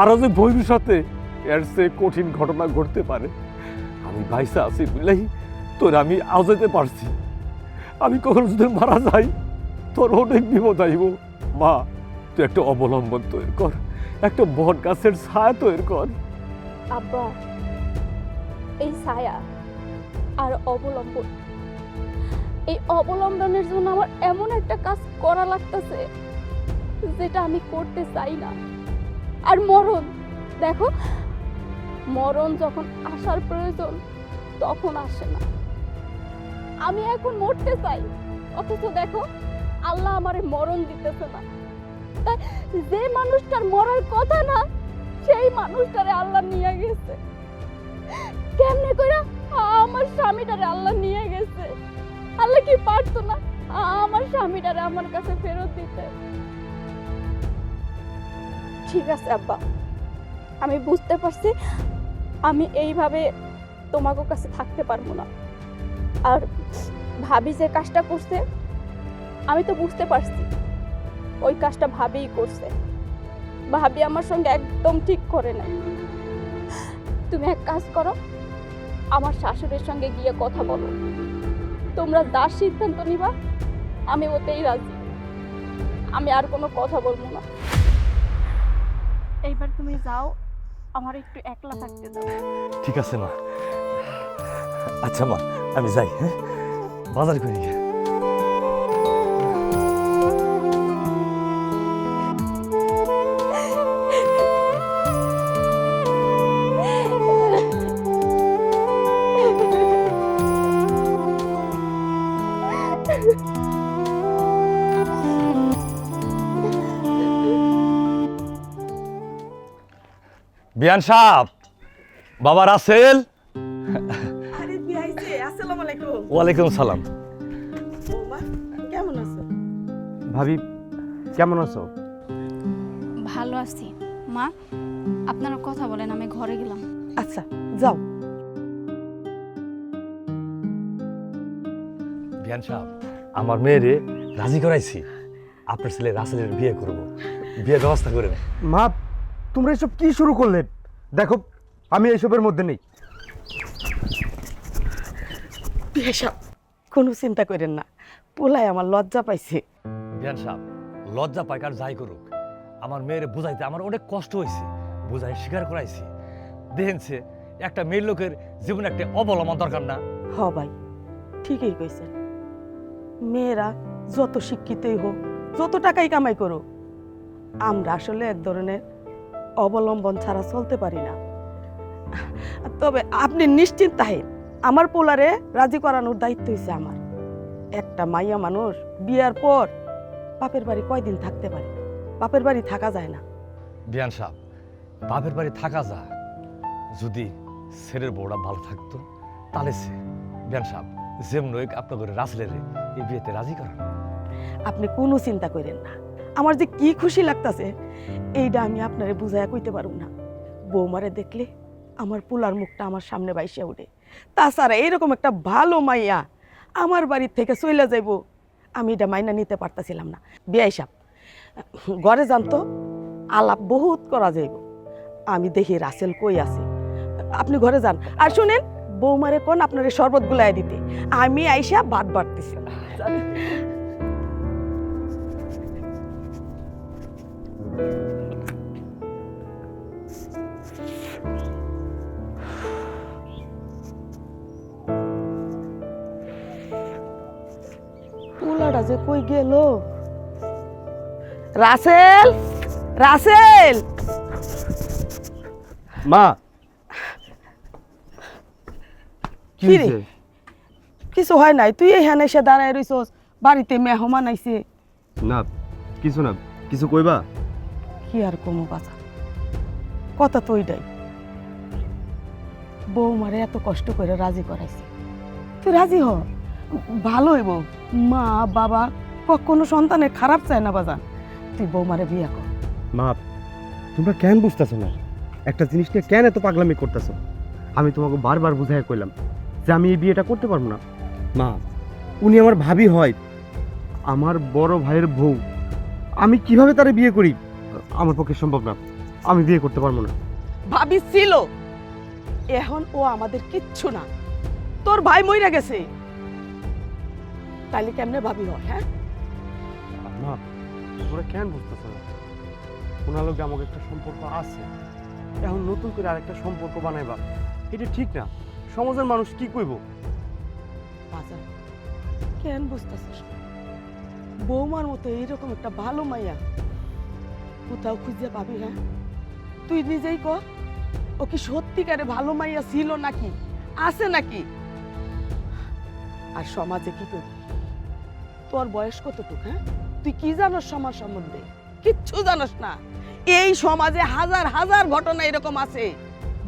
আরো যে ভবিষ্যতে এর চেয়ে কঠিন ঘটনা ঘটতে পারে। আমি ভাইসা আছি বলেই তোর আমি আওজাতে পারছি। আমি কখনো যদি মারা যাই, তোর অনেক বিপদ আইব। মা তুই একটা অবলম্বন তৈরি কর, একটা বট গাছের ছায়া তৈরি কর। আব্বা, এই ছায়া আর অবলম্বন, এই অবলম্বনের জন্য আমার এমন একটা কাজ করা লাগতেছে যেটা আমি করতে চাই না। আর মরণ, দেখো, মরণ যখন আসার প্রয়োজন তখন আসে না। আমি এখন মরতে চাই, অথচ দেখো আল্লাহ আমারে মরণ দিতেছে না। তাই যে মানুষটার মরার কথা না, সেই মানুষটারে আল্লাহ নিয়ে গেছে। কেমনে করে আমার স্বামীটারে আল্লাহ নিয়ে গেছে? আল্লাহ কি পারতো না আমার স্বামীটারে আমার কাছে ফেরত দিতে? ঠিক আছে আব্বা, আমি বুঝতে পারছি আমি এইভাবে তোমাকে কাছে থাকতে পারবো না। আর ভাবি যে কাজটা করছে আমি তো বুঝতে পারছি ওই কাজটা ভাবিই করছে। ভাবি আমার সঙ্গে একদম ঠিক করে নাই। তুমি এক কাজ করো, আমার শাশুড়ির সঙ্গে গিয়ে কথা বলো। তোমরা যার সিদ্ধান্ত নিবা আমি ওতেই রাজি। আমি আর কোনো কথা বলবো না। এইবার তুমি যাও, আমার একটু একলা থাকতে দাও। ঠিক আছে মা। আচ্ছা মা, আমি যাই, হ্যাঁ, বাজার করি গিয়ে। বিয়ান সাহেব, বাবা রাসেল। আরে বিয়াইছে, আসসালামু আলাইকুম। ওয়ালাইকুম সালাম। বৌমা কেমন আছো? ভাবি কেমন আছো? ভালো আছি মা, আপনারা কথা বলেন, আমি ঘরে গেলাম। আচ্ছা যাও। বিয়ান সাহেব, আমার মেয়েরে রাজি করাইছি, আপনার ছেলে রাসেলের বিয়ে করব। বিয়ের ব্যবস্থা করেন। মা, তোমরা এসব কি শুরু করলে? দেখো, আমি এইসবের মধ্যে নেই। বিয়ে সাহেব, কোনো চিন্তা করেন না, পোলায় আমার লজ্জা পাইছে। বিয়ান সাহেব, লজ্জা পাইক আর যাই করুক, আমার মেয়েরে বুঝাইতে আমার অনেক কষ্ট হয়েছে, বুঝাই স্বীকার করাইছি। দেখেনছে একটা মেয়ের লোকের জীবনে একটা অবলম্বন দরকার না? হ ভাই, ঠিকই কইছেন। মেয়েরা যত শিক্ষিতই হোক, যত টাকাই কামাই করুক, আমরা আসলে এক ধরনের অবলম্বন ছাড়া চলতে পারি না। তবে আপনি নিশ্চিন্ত থাকেন, আমার পোলারে রাজি করানোর দায়িত্ব হয়েছে আমার। একটা মাইয়া মানুষ বিয়ার পর বাপের বাড়ি কয়দিন থাকতে পারে? বাপের বাড়ি থাকা যায় না। বিয়ান সাহেব, বাপের বাড়ি থাকা যায় যদি ছেলের বউটা ভালো থাকতো, তাহলে সে বিয়ান সাহেব যেমন আপনার রাসেলের এই বিয়েতে রাজি করান। আপনি কোনো চিন্তা করেন না, আমার যে কি খুশি লাগতাছে এইটা আমি আপনারে বুঝাইয়া কইতে পারব না। বৌমারে দেখলে আমার পোলার মুখটা আমার সামনে বাইসে উঠে। তাছাড়া এরকম একটা ভালো মাইয়া আমার বাড়ির থেকে চলে যাইব, আমি এটা মাইনা নিতে পারতাছিলাম না। বিয়াই সাহেব, ঘরে জানতো আলাপ বহুত করা যাইব। আমি দেখি রাসেল কই আছে, আপনি ঘরে যান। আর শুনেন, বৌমারে কোন আপনার শরবত গুলাই দিতে, আমি আইসা ভাত বাড়তেছি। পোলাটা যে কই গেল? রাসেল, রাসেল! মা, কি কি রে? হয়েছে? কিছু হয় নাই, তুই এখানে এসে দাঁড়ায় রইছস, বাড়িতে মেহমান আইছে। না, কিছু না। কিছু কইবা? কি আর কমু বাজা, কথা তো ওইটাই। বৌমারে এত কষ্ট করে রাজি করাইছে, তুই রাজি হ, ভালো হইব। মা বাবা কখনো সন্তানের খারাপ চায় না বাজান, তুই বৌমারে বিয়ে কর। মা, তোমরা কেন বুঝতেছো না? একটা জিনিস নিয়ে কেন এত পাগলামি করতেছো? আমি তোমাকে বারবার বুঝাই কইলাম যে আমি এই বিয়েটা করতে পারবো না। মা, উনি আমার ভাবি হয়, আমার বড় ভাইয়ের বউ। আমি কিভাবে তারে বিয়ে করি? আমার পক্ষে সম্ভব না, আমি বিয়ে করতে পারবো না। ভাবি ছিল, এখন ও আমাদের কিচ্ছু না। তোর ভাই মইরা গেছে, তাইলে কেমনে ভাবি হয়? হ্যাঁ, মা, তোমরা কেন বুঝতেছো না? ওনার লোকে আমাকে একটা সম্পর্ক আছে, এখন নতুন করে আরেকটা সম্পর্ক বানাইবা, এটা ঠিক না। সমাজের মানুষ কি কইব? বাজার কেন বুঝতেছিস? বৌমার মতো এইরকম একটা ভালো মাইয়া কোথাও খুঁজে পাবি? হ্যাঁ, তুই নিজেই ক, ও কি সত্যিকারে ভালো মাইয়া ছিল নাকি, আছে নাকি? আর সমাজে কি করবি? তোর বয়স কতটুকু? হ্যাঁ, তুই কি জানোস সমাজ সম্বন্ধে? কিচ্ছু জানোস না। এই সমাজে হাজার হাজার ঘটনা এরকম আছে।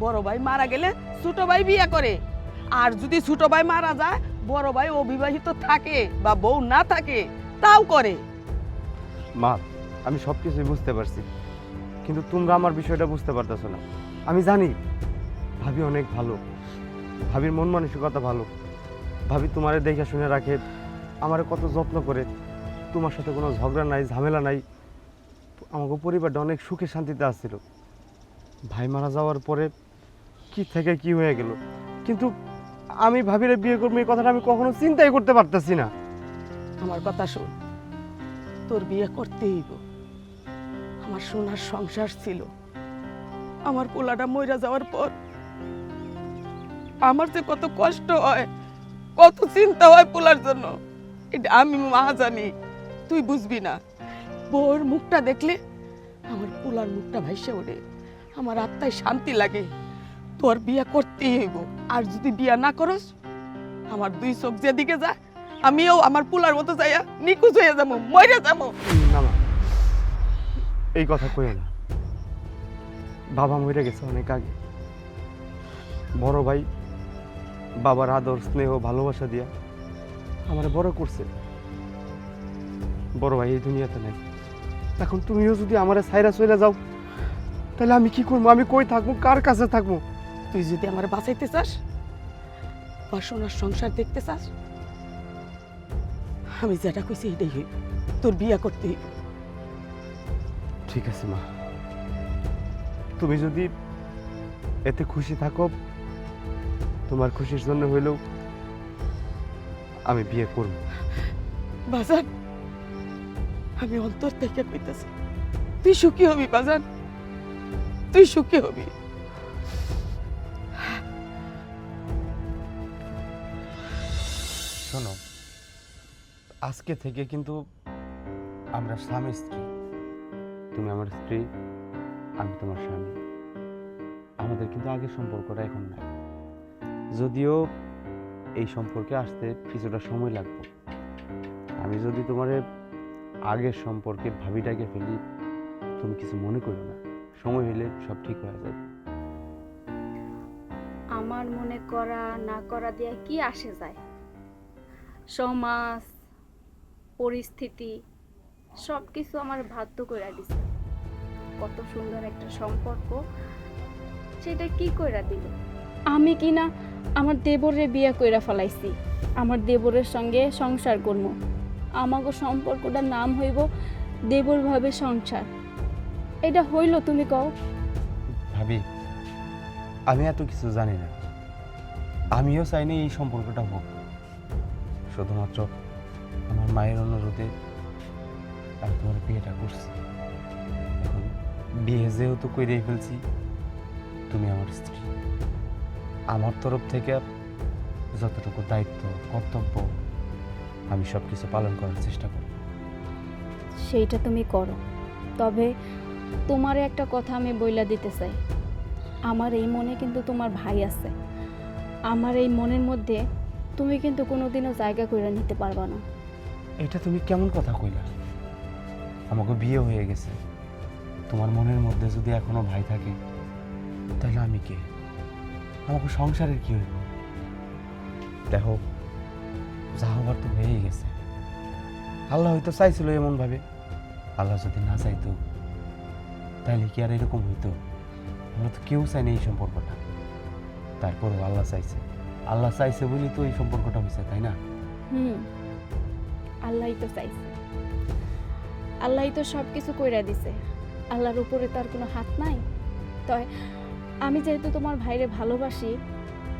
বড় ভাই মারা গেলে ছোট ভাই বিয়ে করে, আর যদি ছোট ভাই মারা যায় বড় ভাই অবিবাহিত থাকে বা বউ না থাকে তাও করে। মা, আমি সব কিছুই বুঝতে পারছি, কিন্তু তোমরা আমার বিষয়টা বুঝতে পারতেছো না। আমি জানি ভাবি অনেক ভালো, ভাবির মন মানসিকতা ভালো, ভাবি তোমারে দেখে শুনে রাখে, আমারে কত যত্ন করে, তোমার সাথে কোনো ঝগড়া নাই, ঝামেলা নাই, আমাকে পরিবারটা অনেক সুখে শান্তিতে আসছিল। ভাই মারা যাওয়ার পরে কি থেকে কি হয়ে গেল, কিন্তু আমি ভাবিরে বিয়ে করবো এই কথাটা আমি কখনো চিন্তাই করতে পারতেছি না। আমার কথা শোন, তোর বিয়ে করতেই হইব। আমার সোনার সংসার ছিল, আমার পোলাটা মইরা যাওয়ার পর আমার যে কত কষ্ট হয়, কত চিন্তা হয় পোলার জন্য, এটা আমি মা জানি, তুই বুঝবি না। বউর মুখটা দেখলে আমার পোলার মুখটা ভাইসে ওঠে, আমার আত্মায় শান্তি লাগে। তোর বিয়ে করতেই হইব, আর যদি বিয়ে না করস আমার দুই চোখ যেদিকে যায় আমিও আমার পোলার মতো যাইয়া নিখোঁজ হয়ে যাবো, মরে যাবো। না মা, এই কথা কইও না। বাবা মরে গেছে অনেক আগে। বড় ভাই বাবার আদর স্নেহ ভালোবাসা দিয়া আমার বড় করছে। বড় ভাই এই দুনিয়াতে নাই। এখন তুমিও যদি আমার সাইরা চলে যাও তাহলে আমি কি করবো? আমি কই থাকবো? কার কাছে থাকবো? তুই যদি আমার বাঁচাইতে চাস বা সোনার সংসার দেখতে চাস, আমি যেটা কইছি এটাই হইব, তোর বিয়ে করতে হইব। ঠিক আছে মা, তুমি যদি এতে খুশি থাকো, তোমার খুশির জন্য হইলেও আমি বিয়ে করব। বাজান, আমি অন্তর থেকে কইতেছি, তুই সুখী হবি বাজান, তুই সুখী হবি। শোনো, আজকে থেকে কিন্তু আমরা স্বামী স্ত্রী। তুমি আমার স্ত্রী, আমি তোমার স্বামী। আমাদের কিন্তু আগের সম্পর্কটা এখন নাই, যদিও এই সম্পর্কে আসতে কিছুটা সময় লাগবে। আমি যদি তোমার আগের সম্পর্কে ভাবিটাকে ফেলি, তুমি কিছু মনে করো না, সময় হলে সব ঠিক হয়ে যাবে। আমার মনে করা না করা দিয়ে কি আসে যায়? সমাজ পরিস্থিতি সব কিছু আমার বাধ্য করে দিছে। কত সুন্দর একটা সম্পর্ক, সেটা কি কইরা দিল? আমি কি না আমার দেবরের বিয়ে কইরা ফেলাইছি, আমার দেবরের সঙ্গে সংসার করবো, আমাগো সম্পর্কটার নাম হইব দেবর ভাবে সংসার। এটা হইল তুমি কও? ভাবি, আমি এত কিছু জানি না, আমিও চাইনি এই সম্পর্কটা হোক। শুধুমাত্র আমার মায়ের অনুরোধে আমি তোমার বিয়েটা করছি। এখন বিয়ে যেহেতু কইরেই ফেলছি, তুমি আমার স্ত্রী। আমার তরফ থেকে যতটুকু দায়িত্ব কর্তব্য আমি সব কিছু পালন করার চেষ্টা করব। সেইটা তুমি করো, তবে তোমার একটা কথা আমি বইলা দিতে চাই। আমার এই মনে কিন্তু তোমার ভাই আছে, আমার এই মনের মধ্যে তুমি কিন্তু কোনোদিনও জায়গা করে নিতে পারবা না। এটা তুমি কেমন কথা কইলা? আমাকে বিয়ে হয়ে গেছে, তোমার মনের মধ্যে যদি এখনো ভাই থাকে তাহলে আমি কে? আমাকে সংসারের কি হইব? দেখো, যা হবার তো হয়েই গেছে। আল্লাহ হয়তো চাইছিল এমন ভাবে, আল্লাহ যদি না চাইতো তাহলে কি আর এরকম হইতো? আমরা তো কেউ চাইনি এই সম্পর্কটা, তারপরও আল্লাহ চাইছে। আল্লাহ চাইছে বলেই তো এই সম্পর্কটা হয়েছে, তাই না? আল্লাহই তো চাইছে, আল্লাহই তো সব কিছু কইরা দিছে, আল্লাহর উপরে তার কোনো হাত নাই। তাই আমি যেহেতু তোমার ভাইরে ভালোবাসি,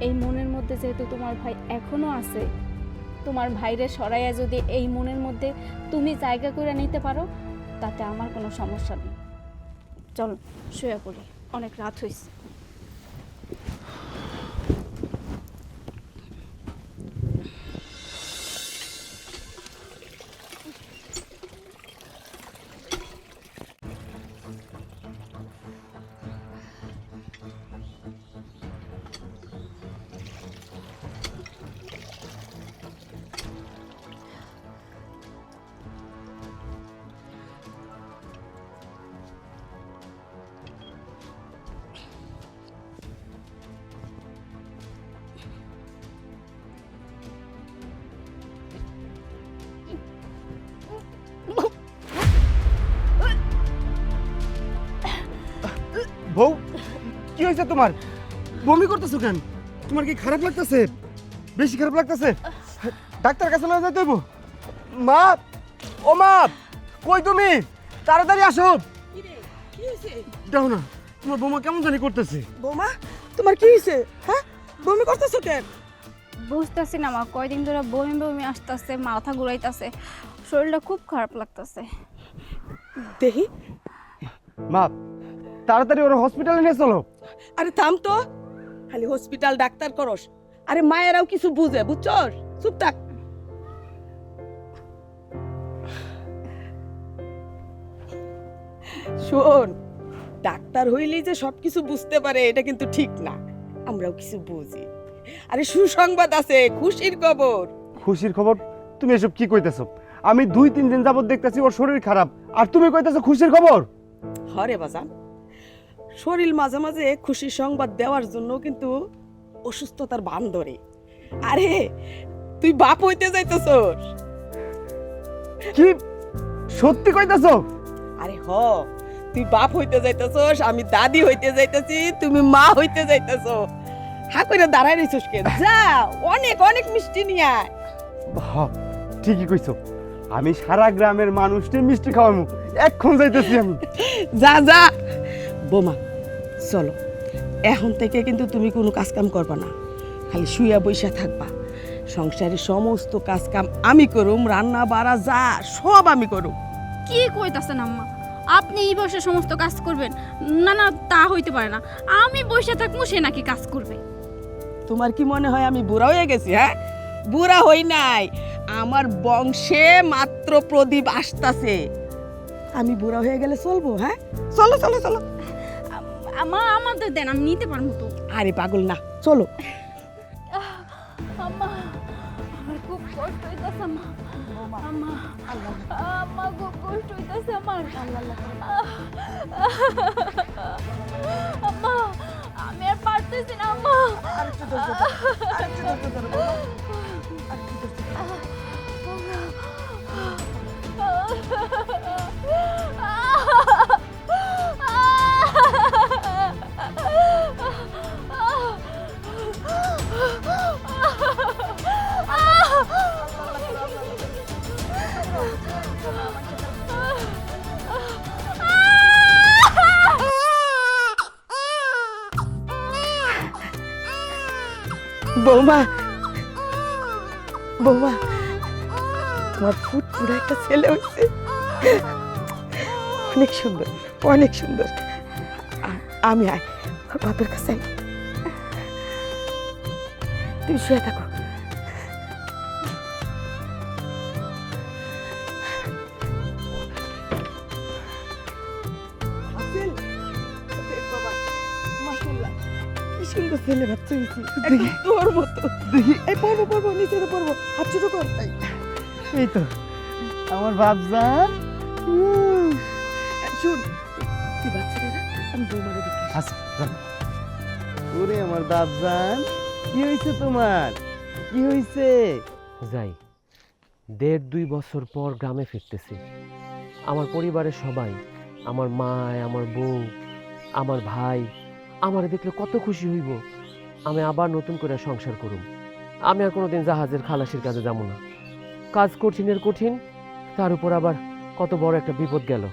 এই মনের মধ্যে যেহেতু তোমার ভাই এখনো আছে, তোমার ভাইরে সরাইয়া যদি এই মনের মধ্যে তুমি জায়গা করে নিতে পারো, তাতে আমার কোনো সমস্যা নেই। চলো শুয়ে পড়ি, অনেক রাত হয়েছে। হয়েছে তোমার? বমি করতেছো কেন? তোমার কি খারাপ লাগতেছে? বেশি খারাপ লাগতেছে? ডাক্তার কাছে লয়ে যাইতে হইব। মা, ও মা, কই তুমি? তাড়াতাড়ি আসো। দাও না, তোমার বৌমা কেমন জানি করতেছে। বৌমা তোমার কি হয়েছে? হ্যাঁ, বমি করতেছো কেন? বুঝতেছি না মা, কয়দিন ধরে বমি বমি আসতেছে, মাথা ঘুরাইতেছে, শরীরটা খুব খারাপ লাগতেছে। দেখি। মা, তাড়াতাড়ি ওরা হসপিটালে নিয়ে চলো। আরে থাম তো, খালি হসপিটাল ডাক্তার করস। আরে মায়েরাও কিছু বুঝে, বুঝছস? চুপ থাক। শোন, ডাক্তার হইলেই যে সবকিছু বুঝতে পারে এটা কিন্তু ঠিক না। আমরাও কিছু বুঝি। আরে সুসংবাদ আছে, খুশির খবর। খুশির খবর? তুমি এসব কি কইতেছো? আমি 2-3 দিন যাবত দেখতেছি ওর শরীর খারাপ, আর তুমি কইতেছো খুশির খবর? হরে বাজান, শরীর মাঝে মাঝে খুশির সংবাদ দেওয়ার জন্য কিন্তু অসুস্থতার ভান ধরে। আরে তুই বাপ হইতে যাইতেছস। কি সত্যি কইতেছো? আরে হ, তুই বাপ হইতে যাইতেছস, আমি দাদি হইতে যাইতেছি, তুমি মা হইতে যাইতেছো। হা কইরা দাঁড়াই রইছস কেন? যা, অনেক অনেক মিষ্টি নিয়ে আয়। হ্যাঁ, ঠিকই কইছো। আমি সারা গ্রামের মানুষকে মিষ্টি খাওয়াবো। এখন যাইতেছি আমি। যা যা। বোমা চলো, এখন থেকে কিন্তু তুমি কোনো কাজ কাম করবা না, খালি শুইয়া বইসা থাকবা। সংসারের সমস্ত কাজ কাম আমি করুম, রান্না বাড়া যা সব আমি করুম। কি কইতাছেন আম্মা? আপনি এই বয়সে সমস্ত কাজ করবেন? না না, তা হইতে পারে না। আমি বসে থাকবো, সে নাকি কাজ করবে? তোমার কি মনে হয় আমি বুড়া হয়ে গেছি? হ্যাঁ, বুড়া হই নাই, আমার বংশে মাত্র প্রদীপ আসতাছে। আমি বুড়া হয়ে গেলে চলবো? হ্যাঁ, চলো চলো চলো। মা আমাদের দেন, আমি নিতে পারবো তো। আরে পাগল না, চলো। আম্মা, আমার খুব কষ্ট হইতাছে আম্মা। আম্মা, আম্মা খুব কষ্ট হইতাছে আমার। আম্মা, আমি আর পারতেছি না আম্মা। বৌমা, বৌমা, তোমার ফুটফুটে একটা ছেলে হয়েছে। অনেক সুন্দর, অনেক সুন্দর। আমি আয় বাপের কাছে আয়। তুমি শুয়ে থাকো। কি সুন্দর ছেলে বাচ্চা হয়েছে, তোর মতো। দেখি, এই পড়বো পড়বো, নিচে পড়বো, হাত ছোট কর। এই তো আমার বাপজান। শুন, তুই বাচ্চাটা না, আমি বৌমারে দেখে আসি। আচ্ছা, যাও। ওরে আমার বাপজান, কি হয়েছে তোমার? কি হয়েছে? যাই 1.5-2 বছর পর গ্রামে ফিরতেছি। আমার পরিবারের সবাই, আমার মা, আমার বউ, আমার ভাই আমারে দেখলে কত খুশি হইব। আমি আবার নতুন করে সংসার করুম। আমি আর কোনোদিন জাহাজের খালাসির কাজে যাব না। কাজ কঠিনের কঠিন, তার উপর আবার কত বড় একটা বিপদ গেল।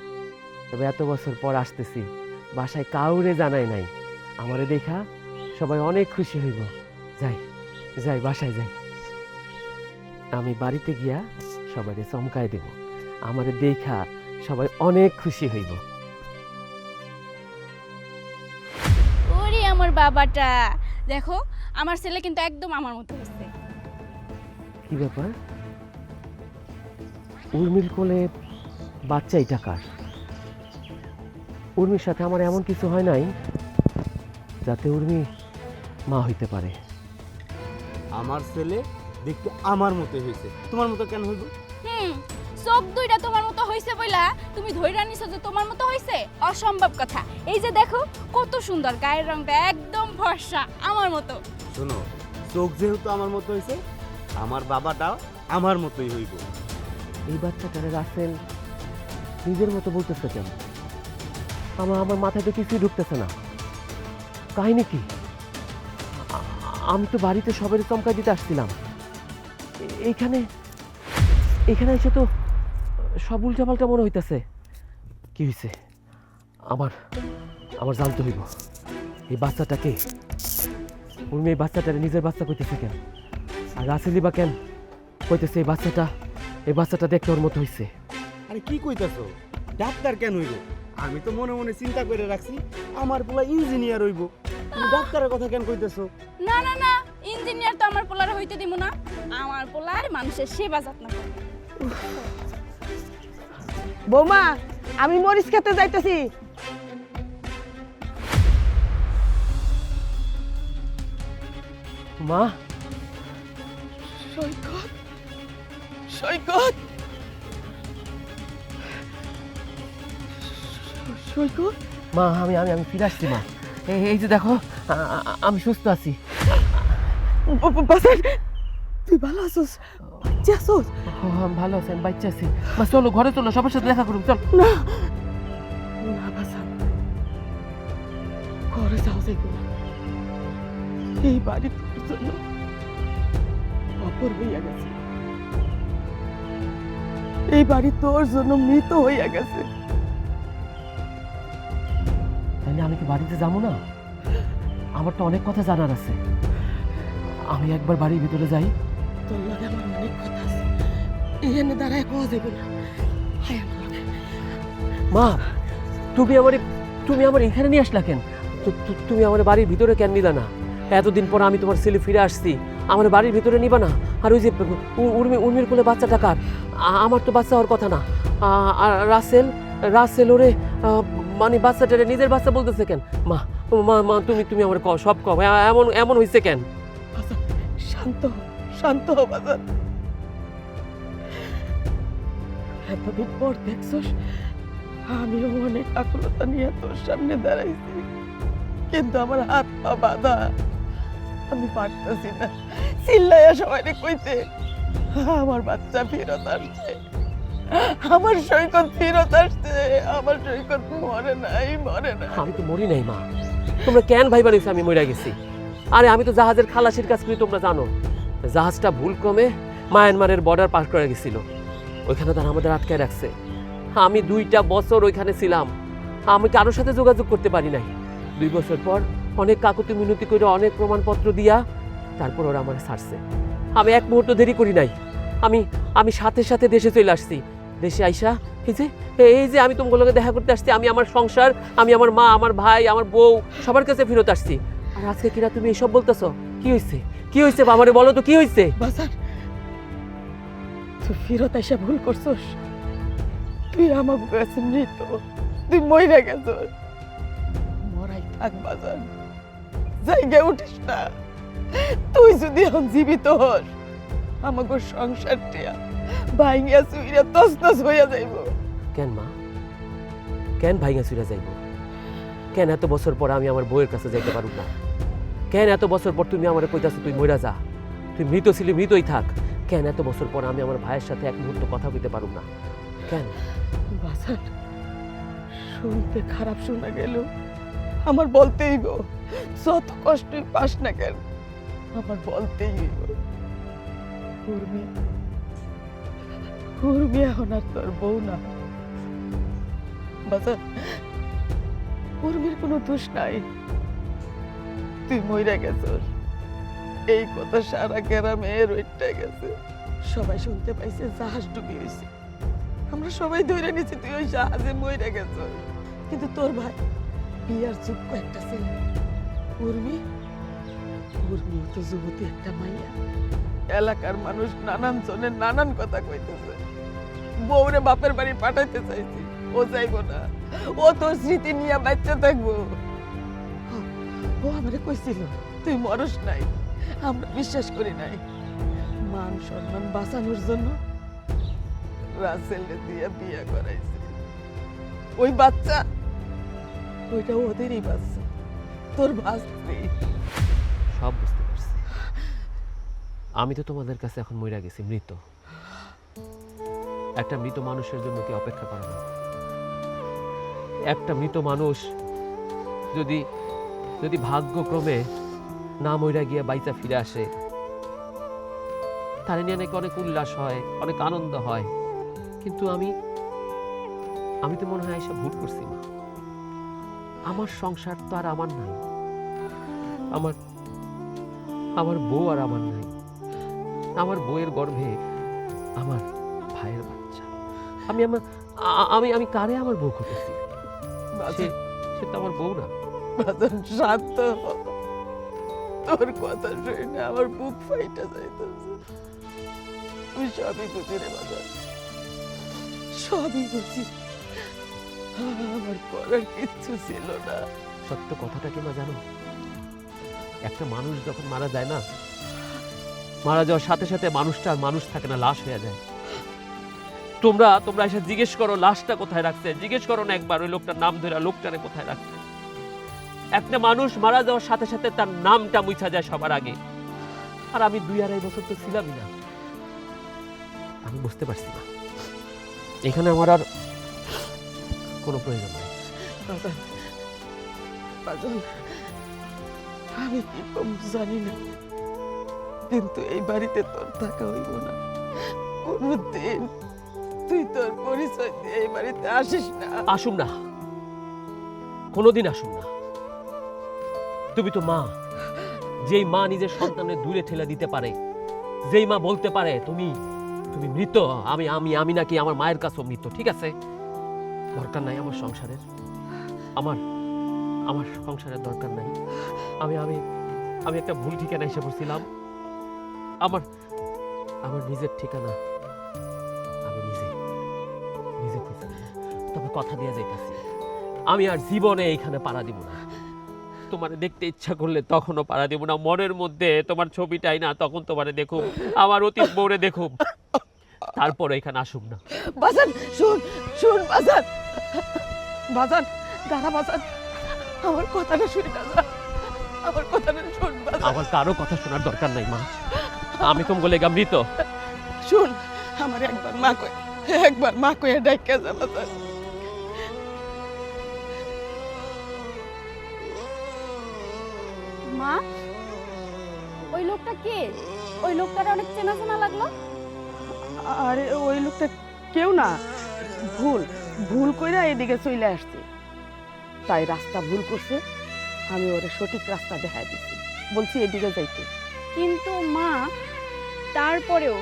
তবে এত বছর পর আসতেছি, বাসায় কাউরে জানাই নাই। আমারে দেখা সবাই অনেক খুশি হইব। যাই যাই, বাসায় যাই। আমি বাড়িতে গিয়া সবাইকে চমকাই দেব। আমারে দেখা সবাই অনেক খুশি হইব। ওরে আমার বাবাটা, দেখো আমার ছেলে কিন্তু একদম আমার মতো হয়েছে। কি ব্যাপার? উর্মির কোলে বাচ্চাই টাকার। উর্মির সাথে আমার এমন কিছু হয় নাই যাতে উর্মি মা হইতে পারে। আমার ছেলে দেখতে আমার মতো হয়েছে, তোমার মতো কেন হইব? সব দুইটা তোমার মতো হইছে বইলা তুমি ধইরা নিছো যে তোমার মতো হইছে? অসম্ভব কথা। এই যে দেখো কত সুন্দর, গায়ের রংটা একদম ফর্সা, আমার মতো। শোনো, চোখ যেহেতু আমার মতো হয়েছে, আমার বাবাটাও আমার মতোই হইব। এই বাচ্চাটারে রাসেল নিজের মতো বলতেছে কেন? আমার মাথায় তো কিছুই ঢুকতেছে না। কাহিনী কি? আমি তো বাড়িতে সবাই চমকাই দিতে আসছিলাম, এইখানে এখানে এসে তো সব উল্টাপাল্টা মনে হইতেছে। কি হয়েছে? আমার আমার জানতে হইব এই বাচ্চাটাকে। উর্মি এই বাচ্চাটারে নিজের বাচ্চা কইতেছে কেন? আর রাসেলি বা কেন কইতেছে এই বাচ্চাটা দেখতে ওর মতো হইছে? আরে কি কইতাছো? ডাক্তার কেন হইব? আমি তো মনে মনে চিন্তা করে রাখছি আমার পোলা ইঞ্জিনিয়ার হইব। তুমি ডাক্তারের কথা কেন কইতেছো? না না না, ইঞ্জিনিয়ার তো আমার পোলারে হইতে দিব না। আমার পোলার মানুষের সেবা যত্ন করবে। বৌমা, আমি মরিচ খেতে যাইতেছি। মা, সৈকত, সৈকত, সৈকত। মা আমি আমি আমি ফিরে আসছি মা। এই যে দেখো, আমি সুস্থ আছি। বাসান, তুই ভালো আছোস? বাচ্চা আছোস? আমি ভালো আছি, আমি বাচ্চা আছি। মা চলো ঘরে চলো, সবার সাথে দেখা করুন, চল। না না বাসান, ঘরে যাওয়া যাইব না। এই বাড়ি তোর জন্য অপর হইয়া গেছে। এই বাড়ি তোর জন্য মৃত হইয়া গেছে। তাহলে আমি কি বাড়িতে যাবো না? আমার তো অনেক কথা জানার আছে। আমি একবার বাড়ির ভিতরে যাই। তোর লগে আমার অনেক কথা আছে, এখানে দাঁড়ায় পাওয়া যাবে না। হায় আমার লগে। মা, তুমি আমার এখানে নিয়ে আসলা কেন? তুমি আমার বাড়ির ভিতরে কেন নিলা না? এতদিন পর আমি তোমার ছেলে ফিরে আসছি, আমার বাড়ির ভিতরে নিবা না? আর ওই যে উর্মির কোলে বাচ্চাটা কার? আমার তো বাচ্চা হওয়ার কথা না। আর রাসেল ওরে মানে বাচ্চাটারে নিজের বাচ্চা বলতেছে কেন? মা মা মা তুমি আমার সব কম, এমন হয়েছে কেন? বাজান, শান্ত হ, শান্ত হ বাজান। এতদিন পর দেখছস আমিও অনেক আকুলতা নিয়ে তোর সামনে দাঁড়াইছি, কিন্তু আমার হাত পা বাঁধা। আমি পারতেছি না চিল্লাইয়া সবাই কইতে আমার বাচ্চা ফেরত আসছে, আমার সৈকত ফেরত আসছে, আমার সৈকত মরে নাই, মরে নাই। আমি তো মরি নাই মা, তোমরা কেন ভাইবা নিছো আমি মরে গেছি? আরে আমি তো জাহাজের খালাসির কাজ করি, তোমরা জানো। জাহাজটা ভুল ক্রমে মায়ানমারের বর্ডার পার করে গেছিল, ওইখানে তারা আমাদের আটকায় রাখছে। আমি 2টা বছর ওইখানে ছিলাম, আমি কারোর সাথে যোগাযোগ করতে পারি নাই। 2 বছর পর অনেক কাকুতি মিনতি করে, অনেক প্রমাণপত্র দিয়া তারপর ওরা আমার ছাড়ছে। আমি এক মুহূর্ত দেরি করি নাই, আমি সাথে সাথে দেশে চলে আসছি। দেশে আইসা এই যে আমি তোমাগুলোকে দেখা করতে আসছি, আমি আমার সংসার, আমি আমার মা, আমার ভাই, আমার বউ সবার কাছে ফেরত আসছি। আর আজকে কিনা তুমি এসব বলতেছো? কি হয়েছে? কি হয়েছে বাবারে বলো তো, কি হয়েছে? বাজার, তুই ফেরত এসে ভুল করছস। তুই আমার কাছে মৃত, তুই মইরা গেছস। মরাই থাক বাজার, জায়গায় উঠিস না। তুই যদি এখন জীবিত হস, আমাকে সংসারটা ভাইঙ্গা চুইরা তছনছ হইয়া যাইব। কেন মা, কেন ভাইঙ্গা চুরা যাইব? কেন এত বছর পর আমি আমার বউয়ের কাছে যাইতে পারব না? কেন এত বছর পর তুমি আমার কইতাছো তুই মইরা যা, তুই মৃত ছিলি, মৃতই থাক? কেন এত বছর পর আমি আমার ভাইয়ের সাথে এক মুহূর্ত কথা কইতে পারব না? কেন? বাজার, শুনতে খারাপ শোনা গেল, আমার বলতেই গো, যত কষ্টই পাস না কেন আমার বলতেই হইব। উর্মি এখন আর তোর বউ না বাজার, উর্মির কোনো দোষ নাই। তুই মইরা গেছস, এই কথা সারা গ্রামে রইটা গেছে। সবাই শুনতে পাইছে জাহাজ ডুবি হয়েছে, আমরা সবাই ধরে নিছি তুই ওই জাহাজে মইরা গেছস। কিন্তু তোর ভাই বিয়ার যোগ্য একটা ছেলে উর্মিও তো যুবতী একটা মাইয়া। এলাকার মানুষ নানান জনের নানান কথা কইতেছে। বউরে বাপের বাড়ি পাঠাইতে চাইছি, ও যাইব না, ও তোর স্মৃতি নিয়ে বাচ্চা থাকবো। ও আমারে কইছিল তুই মরস নাই, আমরা বিশ্বাস করি নাই। মান সম্মান বাঁচানোর জন্য রাসেলকে দিয়ে বিয়ে করাইছি। ওই বাচ্চা, ওইটা ওদেরই বাচ্চা, তোর ভাস্তি। সব বুঝতে পারছি, আমি তো তোমাদের কাছে এখন মইরা গেছি, মৃত। একটা মৃত মানুষের জন্য কি অপেক্ষা করা না? একটা মৃত মানুষ যদি যদি ভাগ্যক্রমে না মইরা গিয়ে বাইচা ফিরে আসে, তারে নিয়ে নাকি অনেক উল্লাস হয়, অনেক আনন্দ হয়। কিন্তু আমি তো মনে হয় এসে ভুল করছি মা। আমার সংসার তো আর আমার নাই, আমার বউ আর আমার নাই। আমার বউয়ের গর্ভে আমার ভাইয়ের বাচ্চা। আমি কারে আমার বউ করতেছি? সে তো আমার বউ না। বাজান শান্ত হ। তোর কথা শুনে আমার বুক ফাইটা যাইতেছে। তুই সবই বুঝি রে বাজান, সবই বুঝি। আমার করার কিচ্ছু ছিল না। সত্য কথাটা কি মা জানো? একটা মানুষ যখন মারা যায় না, মারা যাওয়ার সাথে সাথে মানুষটা আর মানুষ থাকে না, লাশ হয়ে যায়। তোমরা এসে জিজ্ঞেস করো লাশটা কোথায় রাখছে, জিজ্ঞেস করো না একবার ওই লোকটার নাম ধরে লোকটারে কোথায় রাখছে। একটা মানুষ মারা যাওয়ার সাথে সাথে তার নামটা মুছা যায় সবার আগে। আর আমি 2-2.5 বছর তো ছিলামই না। আমি বুঝতে পারছি না, এখানে আমার আর কোনো প্রয়োজন নেই। বাজান, বাজান, আমি কি কম জানি না, কিন্তু এই বাড়িতে তোর থাকা হইব না কোনদিন। তুই তোর পরিচয় দিয়ে এই বাড়িতে আসিস না। আসুন না, কোনোদিন আসুন না। তুমি তো মা, যেই মা নিজের সন্তানের দূরে ঠেলে দিতে পারে, যেই মা বলতে পারে তুমি মৃত, আমি নাকি আমার মায়ের কাছেও মৃত। ঠিক আছে, দরকার নাই আমার সংসারের, আমার সংসারের দরকার নাই। আমি একটা ভুল ঠিকানা এসে পড়ছিলাম। আমার নিজের ঠিকানা আমি নিজে খুঁজে নেব। তবে কথা দিয়ে যাইতাছি, আমি আর জীবনে এইখানে পাড়া দিব না। তোমারে দেখতে ইচ্ছা করলে তখনও পাড়া দিব না। মনের মধ্যে তোমার ছবিটাই না, তখন তোমারে দেখুম, আমার অতীত বউরে দেখুম, তারপর এখানে আসুম না। বাজান শুন বাজান, বাজান দাঁড়া বাজান, আমার কথাটা শুনে না যা, আমার কথাটা শুন বাজান। আমার কারো কথা শোনার দরকার নাই মা, আমি তুমি বলে মৃত। শুন, আমার একবার মা কয়ে ডাইকা যা বাজান। মা, ওই লোকটা কে? ওই লোকটার অনেক চেনা চেনা লাগলো। আরে ওই লোকটা কেউ না, ভুল কইরা এদিকে চলে আসছে। তাই রাস্তা ভুল করছে, আমি ওরে সঠিক রাস্তা দেখাই দিচ্ছি, বলছি এদিকে যাইতে। কিন্তু মা, তারপরেও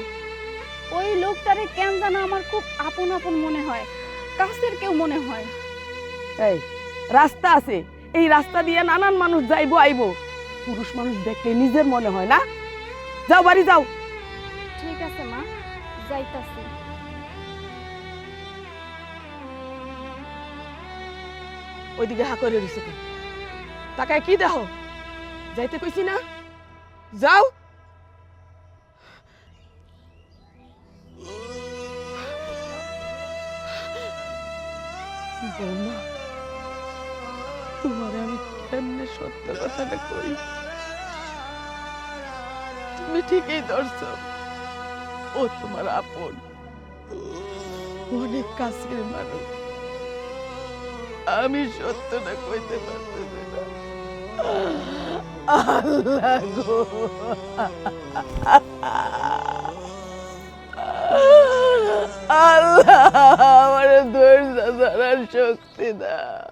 ওই লোকটারে কেন যেন আমার খুব আপন আপন মনে হয়, কাছের কেউ মনে হয়। এই রাস্তা আছে, এই রাস্তা দিয়ে নানান মানুষ যাইবো আইবো, পুরুষ মানুষ দেখলে নিজের মনে হয় না? যাও বাড়ি যাও। ঠিক আছে মা, যাইতাছি। ওইদিকে হা করে রইছে কেন? তাকায় কি দেখো? যাইতে কইছি না, যাও। বৌমা, তোমার আমি কেমনে সত্য কথাটা কই? তুমি ঠিকই ধরছো, ও তোমার আপন, অনেক কাছের মানুষ। আমি সত্যটা কইতে পারতেছি না। আল্লাহ গো, আল্লাহ আমার ধৈর্য ধরার শক্তি দাও।